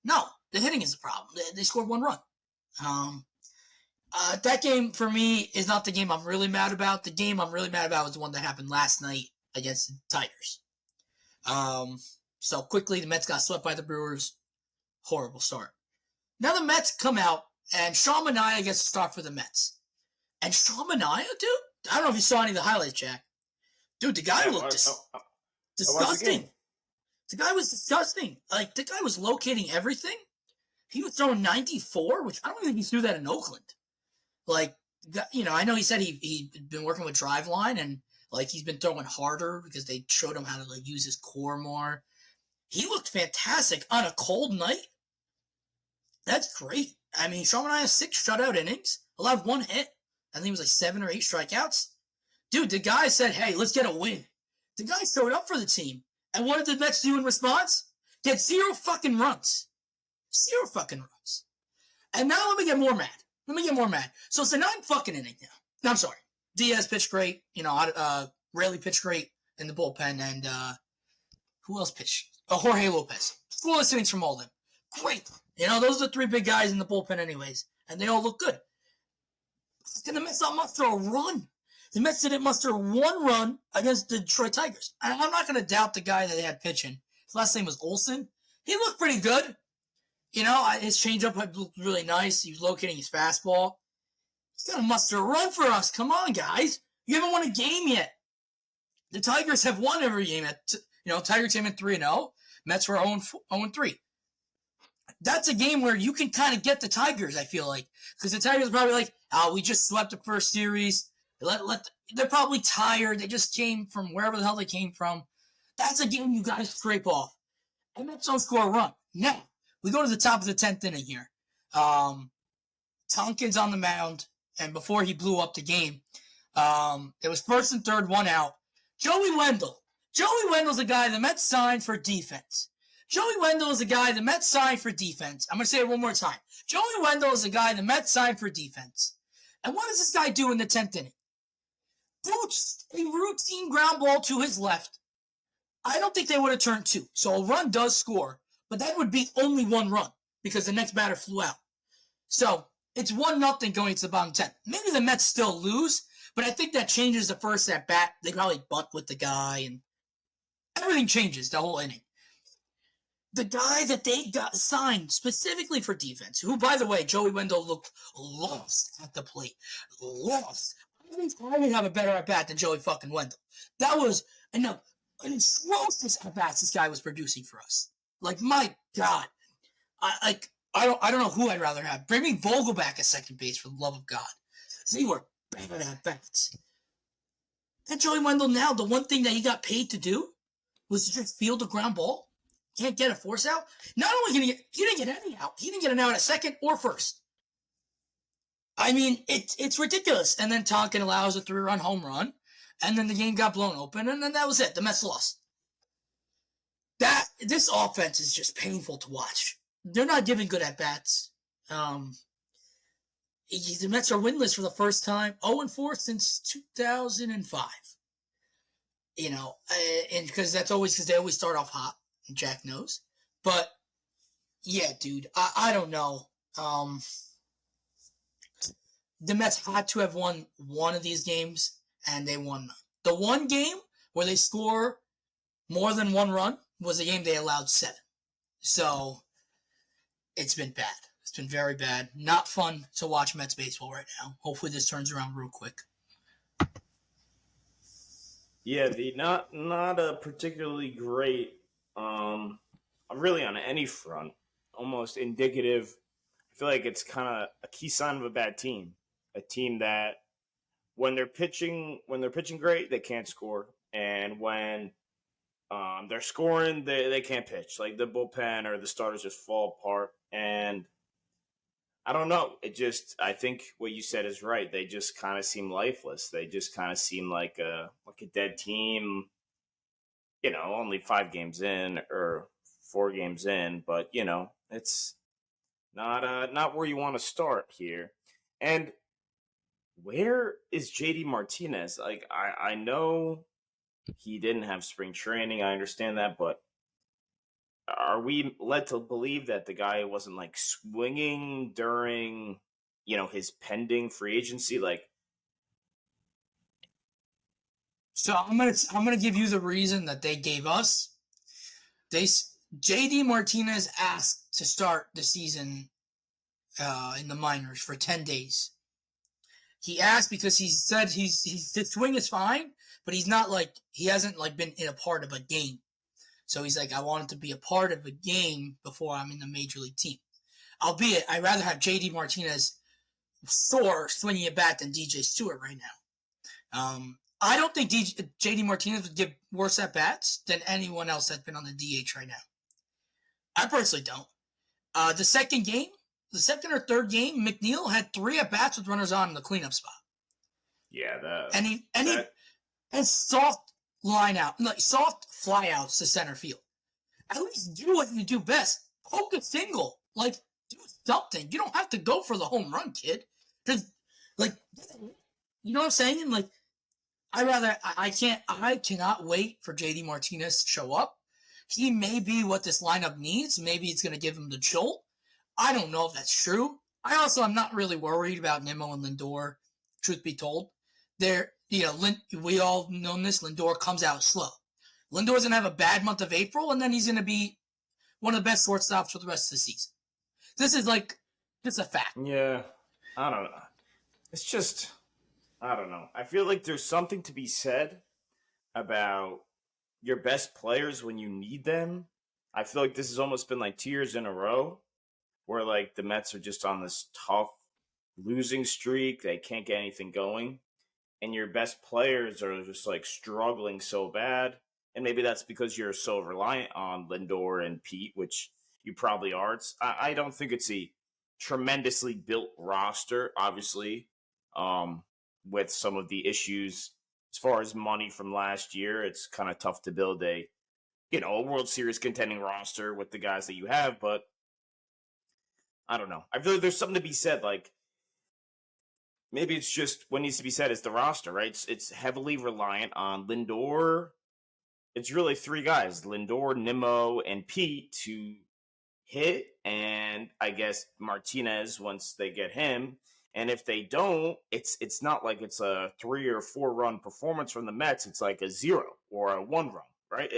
No, the hitting is the problem. They scored 1 run. That game for me is not the game I'm really mad about. The game I'm really mad about was the one that happened last night against the Tigers. So quickly the Mets got swept by the Brewers. Horrible start. Now the Mets come out and Sean Manaea gets to start for the Mets. And Sean Manaea, dude, I don't know if you saw any of the highlights, Jack. Dude, the guy looked disgusting. The guy was disgusting. Like, the guy was locating everything. He was throwing 94, which I don't think he threw that in Oakland. Like, I know he said he'd been working with Driveline and, like, he's been throwing harder because they showed him how to, like, use his core more. He looked fantastic on a cold night. That's great. I mean, Sean Manaea has 6 shutout innings, allowed 1 hit. I think it was like 7 or 8 strikeouts. Dude, the guy said, hey, let's get a win. The guy showed up for the team. And what did the Mets do in response? Get 0 fucking runs. 0 fucking runs. And now let me get more mad. So it's a 9 fucking inning now. No, I'm sorry. Diaz pitched great. Raley pitched great in the bullpen. And who else pitched? Jorge Lopez. 4 innings from all of them. Great. Those are the 3 big guys in the bullpen anyways. And they all look good. The Mets not muster a run. The Mets didn't muster 1 run against the Detroit Tigers. And I'm not going to doubt the guy that they had pitching. His last name was Olsen. He looked pretty good. His changeup had looked really nice. He was locating his fastball. You gotta muster a run for us. Come on, guys. You haven't won a game yet. The Tigers have won every game. Tigers came in 3-0. Mets were 0-3. That's a game where you can kind of get the Tigers, I feel like. Because the Tigers are probably like, we just swept the first series. They're probably tired. They just came from wherever the hell they came from. That's a game you got to scrape off. And Mets don't score a run. Now, we go to the top of the 10th inning here. Tonkin's on the mound. And before he blew up the game, it was first and third, one out. Joey Wendell. Joey Wendell's a guy the Mets signed for defense. Joey Wendell is a guy the Mets signed for defense. I'm going to say it one more time. Joey Wendell is a guy the Mets signed for defense. And what does this guy do in the 10th inning? Boots a routine ground ball to his left. I don't think they would have turned two. So a run does score, but that would be only one run because the next batter flew out. So it's 1-0 going to the bottom 10. Maybe the Mets still lose, but I think that changes the first at bat. They probably bunt with the guy, and everything changes the whole inning. The guy that they got signed specifically for defense, who, by the way, Joey Wendell looked lost at the plate. Lost. I think I would have a better at-bat than Joey fucking Wendell. That was an atrocious at-bats this guy was producing for us. Like, my God. I don't know who I'd rather have. Bring me Vogel back at second base, for the love of God. They were bad at-bats. And Joey Wendell now, the one thing that he got paid to do was to just field a ground ball. Can't get a force out. Not only he didn't get any out. He didn't get an out at second or first. I mean, it's ridiculous. And then Tonkin allows a 3-run home run, and then the game got blown open, and then that was it. The Mets lost. This offense is just painful to watch. They're not giving good at bats. The Mets are winless for the first time, 0-4 since 2005. And because they always start off hot. Jack knows. But, yeah, dude, I don't know. The Mets had to have won one of these games, and they won none. The one game where they score more than one run was a game they allowed 7. So, it's been bad. It's been very bad. Not fun to watch Mets baseball right now. Hopefully this turns around real quick. Yeah, not a particularly great really on any front, almost indicative. I feel like it's kind of a key sign of a bad team. A team that when they're pitching great, they can't score. And when they're scoring, they can't pitch. Like the bullpen or the starters just fall apart. And I don't know. I think what you said is right. They just kind of seem lifeless. They just kind of seem like a dead team. Only 5 games in or 4 games in, but it's not where you want to start here. And where is JD Martinez? Like I know he didn't have spring training. I understand that, but are we led to believe that the guy wasn't like swinging during his pending free agency? Like, so I'm gonna give you the reason that they gave us. JD Martinez asked to start the season in the minors for 10 days. He asked because he said his swing is fine, but he hasn't been in a part of a game. So he's like, I wanted to be a part of a game before I'm in the major league team. Albeit, I'd rather have JD Martinez swinging a bat than DJ Stewart right now. I don't think JD Martinez would give worse at bats than anyone else that's been on the DH right now. I personally don't. The second or third game, McNeil had 3 at bats with runners on in the cleanup spot. Yeah, he soft line out, soft fly outs to center field. At least do what you do best. Poke a single, do something. You don't have to go for the home run, kid. Because, you know what I'm saying? I cannot wait for JD Martinez to show up. He may be what this lineup needs. Maybe it's going to give him the jolt. I don't know if that's true. I also am not really worried about Nimmo and Lindor, truth be told. We all know this. Lindor comes out slow. Lindor's going to have a bad month of April, and then he's going to be one of the best shortstops for the rest of the season. This is just a fact. Yeah, I don't know. It's just, I don't know. I feel like there's something to be said about your best players when you need them. I feel like this has almost been like 2 years in a row where like the Mets are just on this tough losing streak. They can't get anything going. And your best players are just like struggling so bad. And maybe that's because you're so reliant on Lindor and Pete, which you probably are. I don't think it's a tremendously built roster, obviously, um, with some of the issues as far as money from last year. It's kind of tough to build a World Series contending roster with the guys that you have. But I don't know. I feel like there's something to be said. Like maybe it's just what needs to be said is the roster, right? It's heavily reliant on Lindor. It's really three guys: Lindor, Nimmo, and Pete to hit, and I guess Martinez once they get him. And if they don't, it's not like it's a 3 or 4 run performance from the Mets. It's like a 0 or a 1 run, right?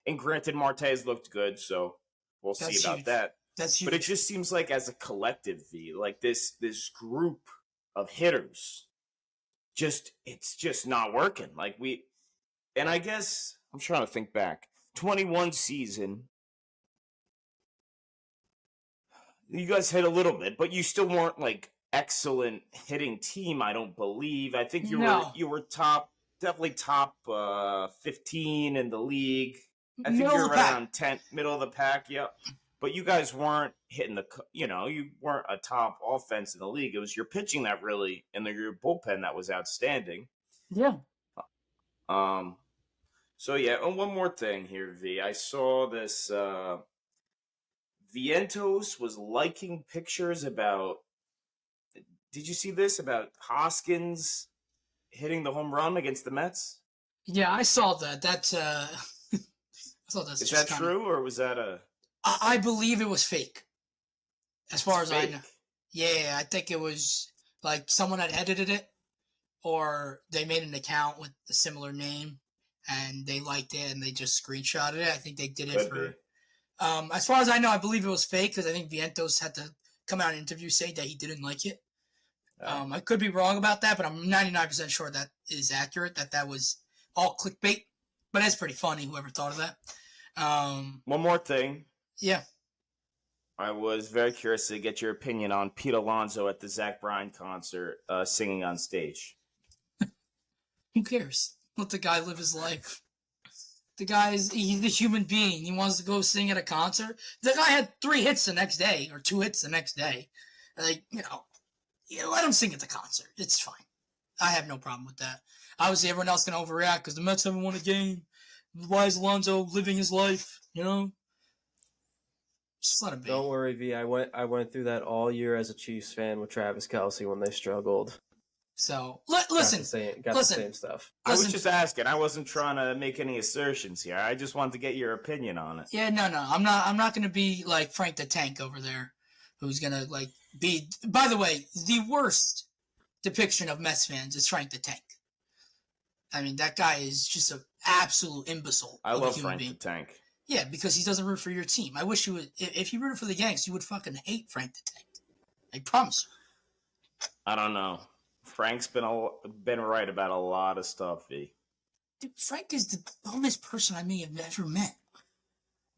And granted, Marte has looked good, so we'll see That's about huge. that. That's huge. But it just seems like as a collective, V, like this group of hitters, it's just not working. And I guess I'm trying to think back. 21 season, you guys hit a little bit, but you still weren't like excellent hitting team. I don't believe. I think you were definitely top 15 in the league. I think you're right around 10, middle of the pack. Yep. But you guys weren't hitting you weren't a top offense in the league. It was your pitching that really, and your bullpen that was outstanding. Yeah. So yeah, and one more thing here, V. I saw this. Vientos was liking pictures about. Did you see this about Hoskins hitting the home run against the Mets? Yeah, I saw that. That's I thought that's Is that true, or was that a? I believe it was fake. As far as I know. Yeah, I think it was like someone had edited it, or they made an account with a similar name, and they liked it and they just screenshotted it. I think they did it for. As far as I know, I believe it was fake because I think Vientos had to come out in an interview saying that he didn't like it. I could be wrong about that, but I'm 99% sure that is accurate. That was all clickbait, but that's pretty funny. Whoever thought of that. One more thing. Yeah. I was very curious to get your opinion on Pete Alonso at the Zach Bryan concert, singing on stage. Who cares? Let the guy live his life. He's a human being. He wants to go sing at a concert. The guy had 3 hits the next day, or 2 hits the next day. Like, let him sing at the concert. It's fine. I have no problem with that. Obviously, everyone else can overreact because the Mets haven't won a game. Why is Alonso living his life? Just let him be. Don't worry, V. I went through that all year as a Chiefs fan with Travis Kelce when they struggled. So listen, got the same stuff. I was just asking. I wasn't trying to make any assertions here. I just wanted to get your opinion on it. Yeah, no. I'm not gonna be like Frank the Tank over there, who's gonna like be. By the way, the worst depiction of Mets fans is Frank the Tank. I mean, that guy is just an absolute imbecile. I love Frank the Tank. Yeah, because he doesn't root for your team. I wish you would. If you rooted for the Yanks, you would fucking hate Frank the Tank. I promise you. I don't know. Frank's been right about a lot of stuff, V. Dude, Frank is the dumbest person I may have ever met.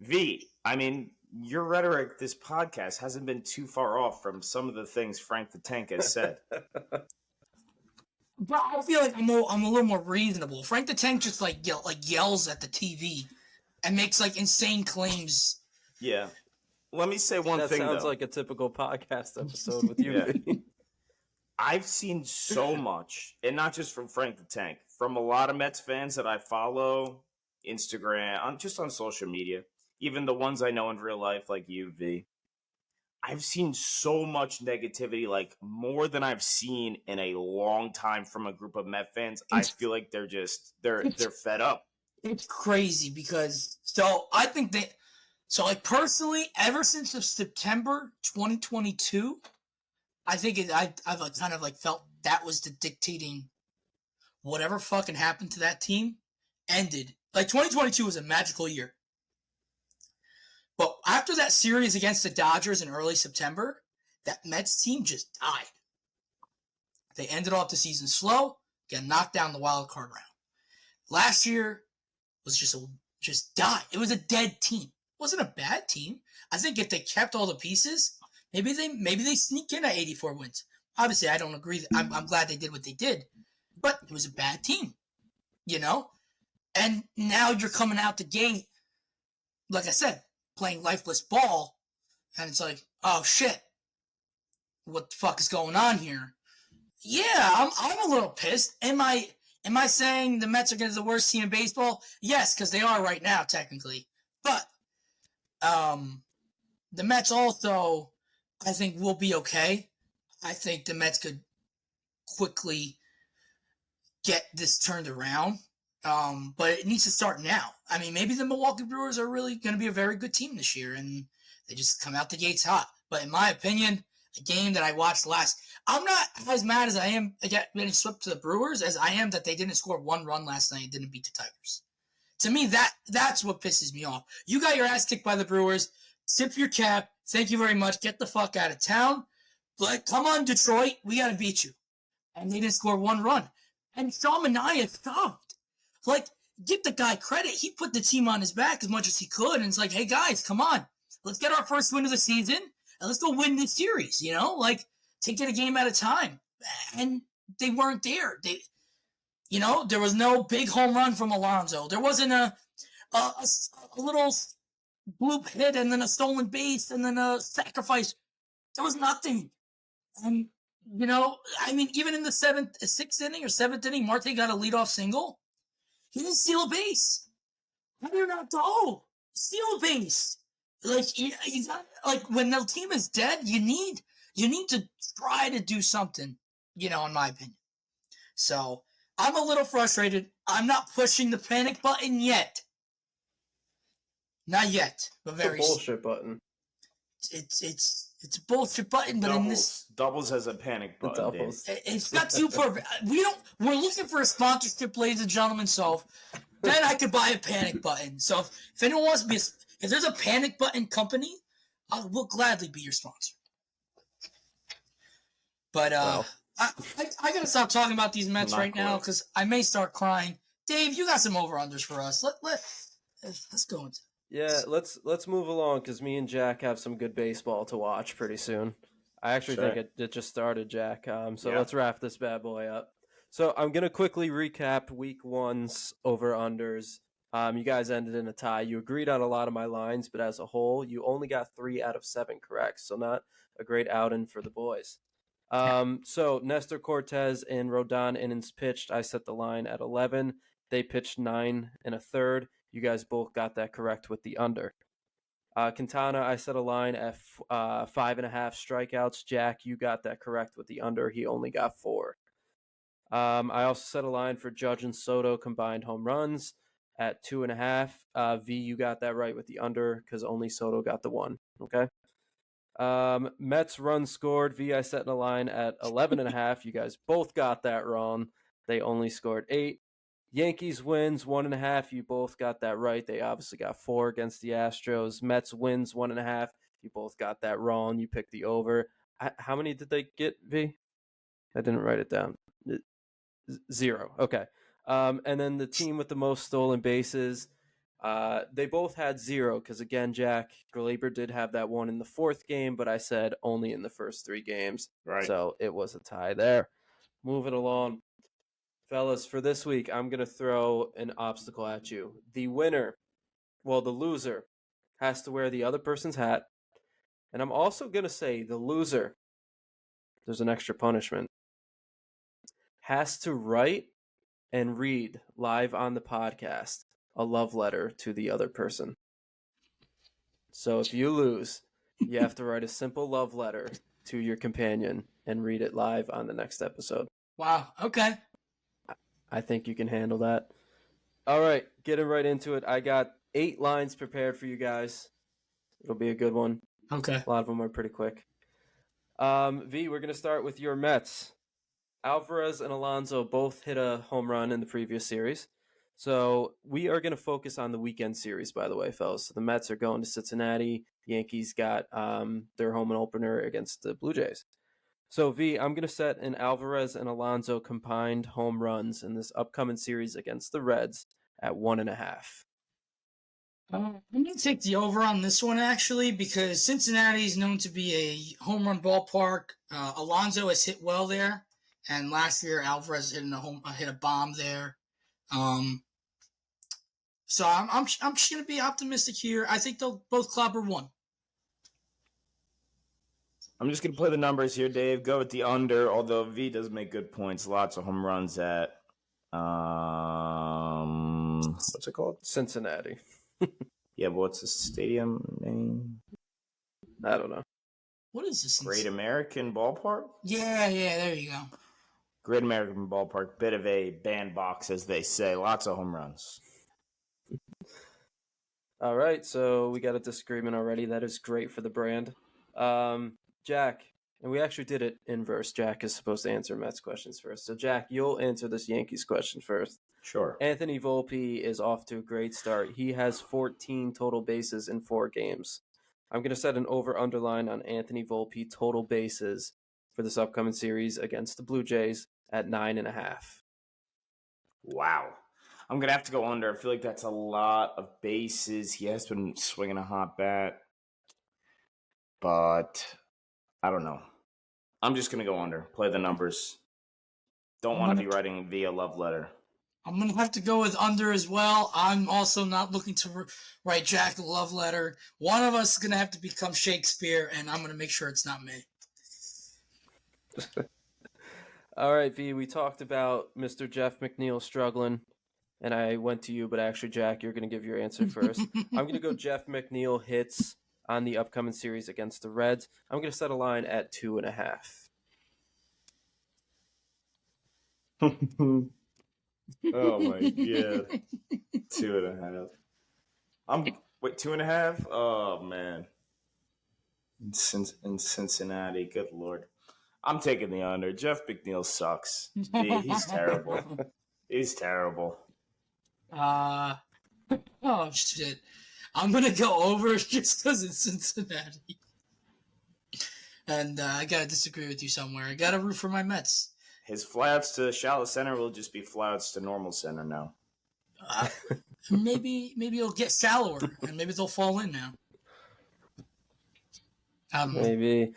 V, I mean, your rhetoric this podcast hasn't been too far off from some of the things Frank the Tank has said. But I feel like I'm a little more reasonable. Frank the Tank just yells at the TV and makes like insane claims. Yeah. Let me say one thing, That sounds though. like a typical podcast episode with you. Yeah. I've seen so much, and not just from Frank the Tank, from a lot of Mets fans that I follow, Instagram, just on social media, even the ones I know in real life, like you, V. I've seen so much negativity, like more than I've seen in a long time from a group of Met fans. I feel like they're fed up. It's crazy because I think that personally, ever since September 2022. I think I've kind of felt that was the dictating whatever fucking happened to that team ended. Like 2022 was a magical year. But after that series against the Dodgers in early September, that Mets team just died. They ended off the season slow, got knocked down the wild card round. Last year was just died. It was a dead team. It wasn't a bad team. I think if they kept all the pieces, maybe they sneak in at 84 wins. Obviously, I don't agree. I'm glad they did what they did, but it was a bad team, you know? And now you're coming out the gate, like I said, playing lifeless ball, and it's like, oh shit, what the fuck is going on here? Yeah, I'm a little pissed. Am I saying the Mets are going to be the worst team in baseball? Yes, because they are right now, technically. But the Mets also, I think, will be okay. I think the Mets could quickly get this turned around. But it needs to start now. I mean, maybe the Milwaukee Brewers are really going to be a very good team this year, and they just come out the gates hot. But in my opinion, a game that I watched last, I'm not as mad as I am getting swept to the Brewers as I am that they didn't score one run last night and didn't beat the Tigers. To me, that's what pisses me off. You got your ass kicked by the Brewers. Tip your cap. Thank you very much. Get the fuck out of town. Like, come on, Detroit. We got to beat you. And they didn't score one run. And Sean Manaea stopped. Like, give the guy credit. He put the team on his back as much as he could. And it's like, hey, guys, come on. Let's get our first win of the season. And let's go win this series, you know? Like, take it a game at a time. And they weren't there. There was no big home run from Alonso. There wasn't a little bloop hit and then a stolen base and then a sacrifice. There was nothing. And, even in the sixth inning or seventh inning, Marte got a leadoff single. He didn't steal a base. How do you not go? Steal a base. Like, you got, like, when the team is dead, you need to try to do something, in my opinion. So, I'm a little frustrated. I'm not pushing the panic button yet. Not yet, but very it's a bullshit button. It's a bullshit button, but in this doubles has a panic button. Doubles. It's not too perfect. We're looking for a sponsorship, ladies and gentlemen. So then I could buy a panic button. So if anyone wants to be, if there's a panic button company, we'll gladly be your sponsor. But I gotta stop talking about these Mets right now because I may start crying. Dave, you got some over-unders for us. Let's go into. Yeah, let's move along because me and Jack have some good baseball to watch pretty soon. I actually think it just started, Jack. Let's wrap this bad boy up. So I'm going to quickly recap week one's over-unders. You guys ended in a tie. You agreed on a lot of my lines, but as a whole, you only got 3 out of 7 correct. So not a great outing for the boys. So Nestor Cortez and Rodon innings pitched. I set the line at 11. They pitched 9 1/3. You guys both got that correct with the under. Quintana, I set a line at 5.5 strikeouts. Jack, you got that correct with the under. He only got 4. I also set a line for Judge and Soto combined home runs at 2.5. V, you got that right with the under because only Soto got the 1. Okay. Mets runs scored. V, I set in a line at 11.5. You guys both got that wrong. They only scored 8. Yankees wins 1.5. You both got that right. They obviously got 4 against the Astros. Mets wins 1.5. You both got that wrong. You picked the over. How many did they get, V? I didn't write it down. 0. Okay. And then the team with the most stolen bases, they both had 0 because, again, Jack Glaber did have that one in the 4th game, but I said only in the first 3 games. Right. So it was a tie there. Moving along. Fellas, for this week, I'm going to throw an obstacle at you. The loser, has to wear the other person's hat. And I'm also going to say the loser, there's an extra punishment, has to write and read live on the podcast a love letter to the other person. So if you lose, you have to write a simple love letter to your companion and read it live on the next episode. Wow. Okay. I think you can handle that. All right, getting right into it. I got 8 lines prepared for you guys. It'll be a good one. Okay. A lot of them are pretty quick. V, we're going to start with your Mets. Alvarez and Alonso both hit a home run in the previous series. So we are going to focus on the weekend series, by the way, fellas. So the Mets are going to Cincinnati. The Yankees got their home opener against the Blue Jays. So, V, I'm going to set an Alvarez and Alonso combined home runs in this upcoming series against the Reds at 1.5. I'm going to take the over on this one, actually, because Cincinnati is known to be a home run ballpark. Alonso has hit well there, and last year Alvarez hit a bomb there. So I'm just going to be optimistic here. I think they'll both clobber one. I'm just going to play the numbers here, Dave. Go with the under, although V does make good points. Lots of home runs at, what's it called? Cincinnati. Yeah, but what's the stadium name? I don't know. What is this? Great American Ballpark? Yeah, there you go. Great American Ballpark. Bit of a bandbox, as they say. Lots of home runs. All right, so we got a disagreement already. That is great for the brand. Jack, and we actually did it inverse. Jack is supposed to answer Mets questions first. So, Jack, you'll answer this Yankees question first. Sure. Anthony Volpe is off to a great start. He has 14 total bases in 4 games. I'm going to set an over-underline on Anthony Volpe total bases for this upcoming series against the Blue Jays at 9.5. Wow. I'm going to have to go under. I feel like that's a lot of bases. He has been swinging a hot bat. But I don't know. I'm just going to go under. Play the numbers. Don't want to be writing via love letter. I'm going to have to go with under as well. I'm also not looking to write Jack a love letter. One of us is going to have to become Shakespeare, and I'm going to make sure it's not me. All right, V, we talked about Mr. Jeff McNeil struggling, and I went to you, but actually, Jack, you're going to give your answer first. I'm going to go Jeff McNeil hits on the upcoming series against the Reds. I'm going to set a line at 2.5. Oh my god. 2.5. Wait, 2.5? Oh man. In Cincinnati, good lord. I'm taking the under. Jeff McNeil sucks. He's terrible. He's terrible. Oh shit. I'm gonna go over just because it's Cincinnati. And I gotta disagree with you somewhere. I gotta root for my Mets. His flyouts to shallow center will just be flyouts to normal center now. Maybe it'll get shallower, and maybe they'll fall in now. Maybe.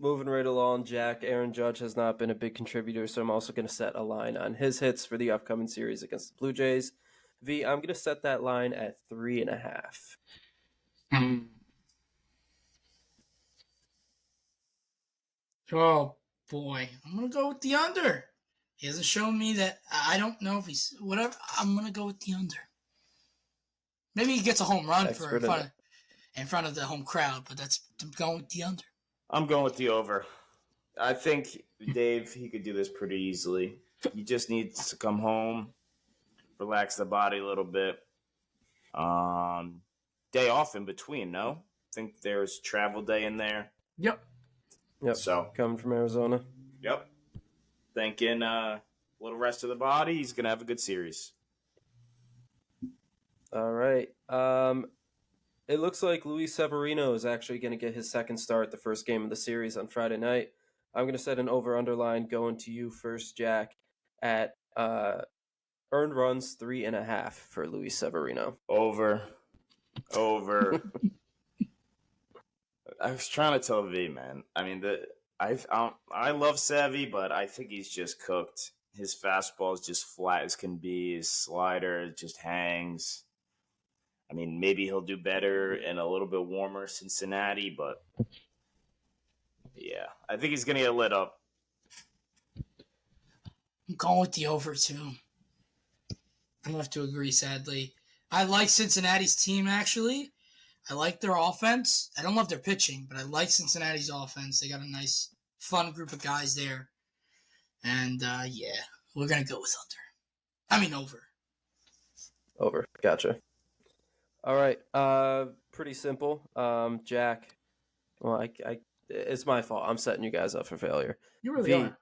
Moving right along, Jack, Aaron Judge has not been a big contributor, so I'm also going to set a line on his hits for the upcoming series against the Blue Jays. V, I'm going to set that line at 3.5. Oh boy, I'm gonna go with the under. He hasn't shown me that. I don't know if he's whatever. I'm gonna go with the under. Maybe he gets a home run in front of the home crowd, but I'm going with the under. I'm going with the over. I think, Dave, he could do this pretty easily. He just needs to come home, relax the body a little bit. Day off in between, no? I think there's travel day in there. Yep. So coming from Arizona. Yep. Thinking a little rest of the body, he's gonna have a good series. All right. It looks like Luis Severino is actually going to get his second start the first game of the series on Friday night. I'm going to set an over-underline going to you first, Jack, at earned runs 3.5 for Luis Severino. Over. I was trying to tell V, man. I mean, I love Sevy, but I think he's just cooked. His fastball is just flat as can be. His slider just hangs. I mean, maybe he'll do better in a little bit warmer Cincinnati, but yeah, I think he's going to get lit up. I'm going with the over, too. I have to agree, sadly. I like Cincinnati's team, actually. I like their offense. I don't love their pitching, but I like Cincinnati's offense. They got a nice, fun group of guys there. And, yeah, we're going to go with over. Over. Gotcha. All right. Pretty simple. Jack, well, it's my fault. I'm setting you guys up for failure. You really are.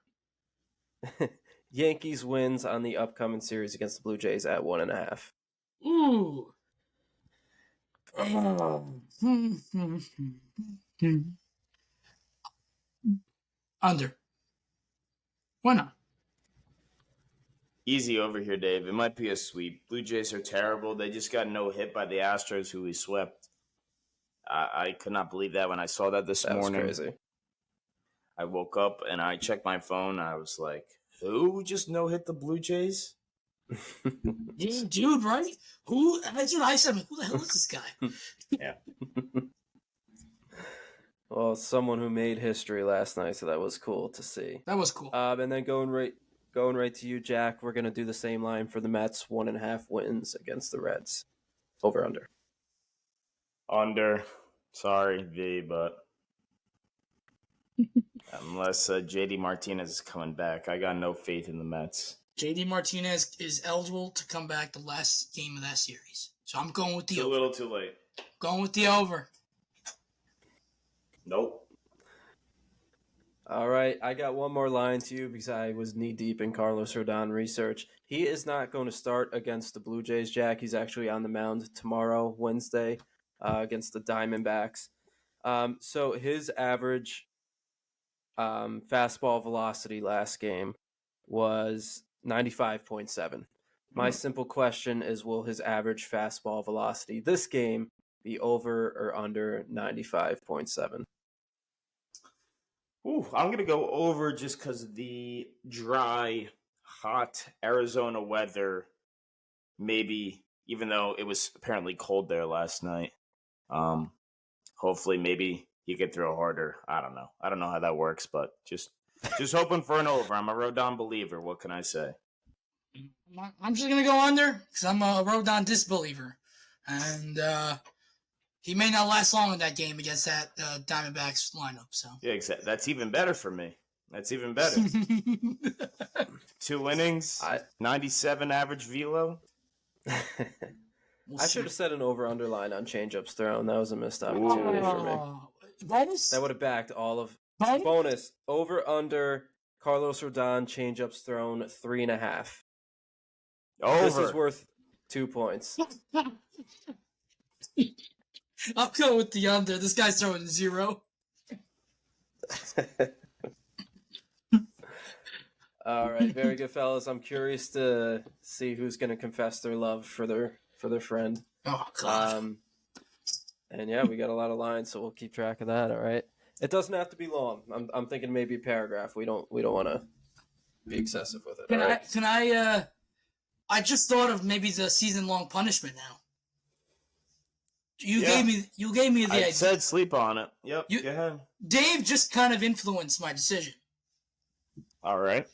Yankees wins on the upcoming series against the Blue Jays at 1.5. Ooh. Under. Why not? Easy over here, Dave. It might be a sweep. Blue Jays are terrible. They just got no hit by the Astros, who we swept. I could not believe that when I saw that this morning. That was crazy. I woke up and I checked my phone. And I was like, who just no hit the Blue Jays? Yeah, dude, right? Who? That's what I said. Who the hell is this guy? Yeah. Well, someone who made history last night, so that was cool to see. That was cool. And then going right to you, Jack. We're gonna do the same line for the Mets. 1.5 wins against the Reds. Over under. Under. Sorry, V, but unless JD Martinez is coming back, I got no faith in the Mets. JD Martinez is eligible to come back the last game of that series. So I'm going with the over. A little too late. Going with the over. Nope. All right, I got one more line to you because I was knee-deep in Carlos Rodon research. He is not going to start against the Blue Jays, Jack. He's actually on the mound tomorrow, Wednesday, against the Diamondbacks. So his average fastball velocity last game was 95.7. My simple question is, will his average fastball velocity this game be over or under 95.7? Ooh, I'm going to go over just because of the dry, hot Arizona weather. Maybe, even though it was apparently cold there last night. Hopefully, maybe he could throw harder. I don't know. I don't know how that works, but just hoping for an over. I'm a Rodon believer. What can I say? I'm just going to go under because I'm a Rodon disbeliever. And he may not last long in that game against that Diamondbacks lineup. So yeah, exactly. That's even better for me. That's even better. 2 innings, 97 average velo. I should have set an over-under line on changeups thrown. That was a missed opportunity for me. Bonus? That would have backed all of bonus over-under Carlos Rodon changeups thrown 3.5. Over. This is worth 2 points. I'll go with the under. This guy's throwing 0. All right, very good, fellas. I'm curious to see who's going to confess their love for their friend. Oh God. And yeah, we got a lot of lines, so we'll keep track of that. All right. It doesn't have to be long. I'm thinking maybe a paragraph. We don't want to be excessive with it. I just thought of maybe the season-long punishment now. You gave me the idea. I said sleep on it. Yep. Go ahead. Dave just kind of influenced my decision. All right.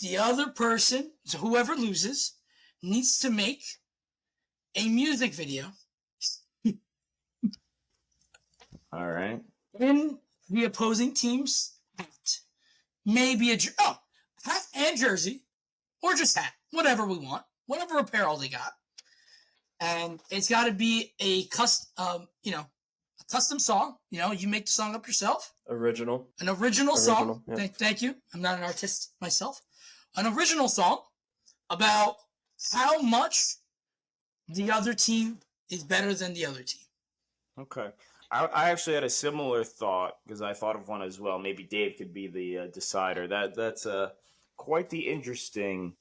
The other person, so whoever loses, needs to make a music video. All right. In the opposing team's hat. Maybe a hat and jersey, or just hat, whatever we want, whatever apparel they got. And it's got to be a custom song. You know, you make the song up yourself. An original song. Yeah. Thank you. I'm not an artist myself. An original song about how much the other team is better than the other team. Okay. I actually had a similar thought because I thought of one as well. Maybe Dave could be the decider. That's quite the interesting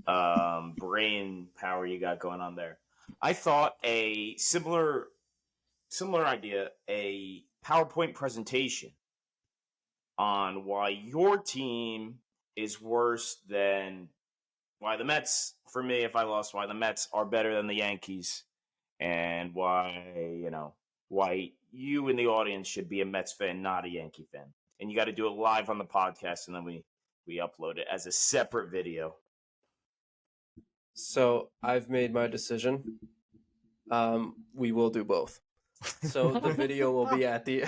brain power you got going on there. I thought a similar idea, a PowerPoint presentation on why your team is worse than why the Mets, for me, if I lost, why the Mets are better than the Yankees. And why you in the audience should be a Mets fan, not a Yankee fan. And you got to do it live on the podcast, and then we upload it as a separate video. So I've made my decision. We will do both. So the video will be at the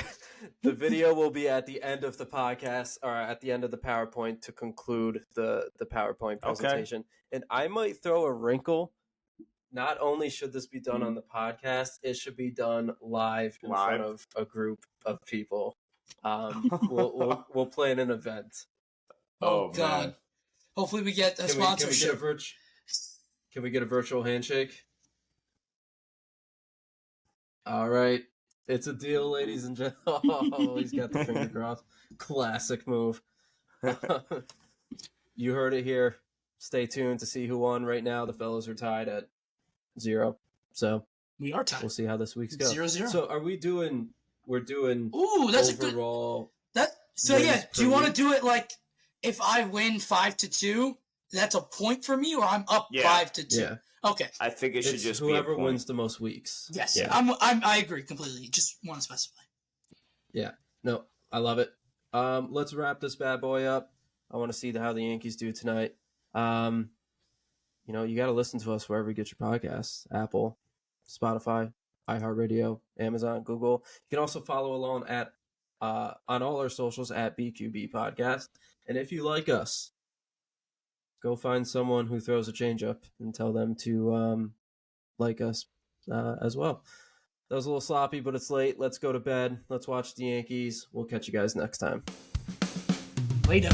end of the podcast, or at the end of the PowerPoint to conclude the PowerPoint presentation. Okay. And I might throw a wrinkle. Not only should this be done on the podcast, it should be done live in front of a group of people. We'll plan an event. Oh God! Man. Hopefully we get a sponsorship. Can we get a virtual handshake? All right. It's a deal, ladies and gentlemen. Oh, he's got the finger crossed. Classic move. You heard it here. Stay tuned to see who won. Right now, the fellows are tied at 0. So We are tied. we'll see how this week's goes. 0-0. So are we doing? We're doing. Ooh, that's overall. A good. So yeah, do you want to do it like if I win 5-2, that's a point for me, or I'm up 5-2? Yeah. Okay. I think it should just whoever be a point. wins the most weeks. Yes. Yeah. I agree completely. Just want to specify. Yeah. No, I love it. Let's wrap this bad boy up. I want to see how the Yankees do tonight. You got to listen to us wherever you get your podcasts. Apple, Spotify, iHeartRadio, Amazon, Google. You can also follow along on all our socials at BQB Podcast. And if you like us, go find someone who throws a changeup and tell them to like us as well. That was a little sloppy, but it's late. Let's go to bed. Let's watch the Yankees. We'll catch you guys next time. Later.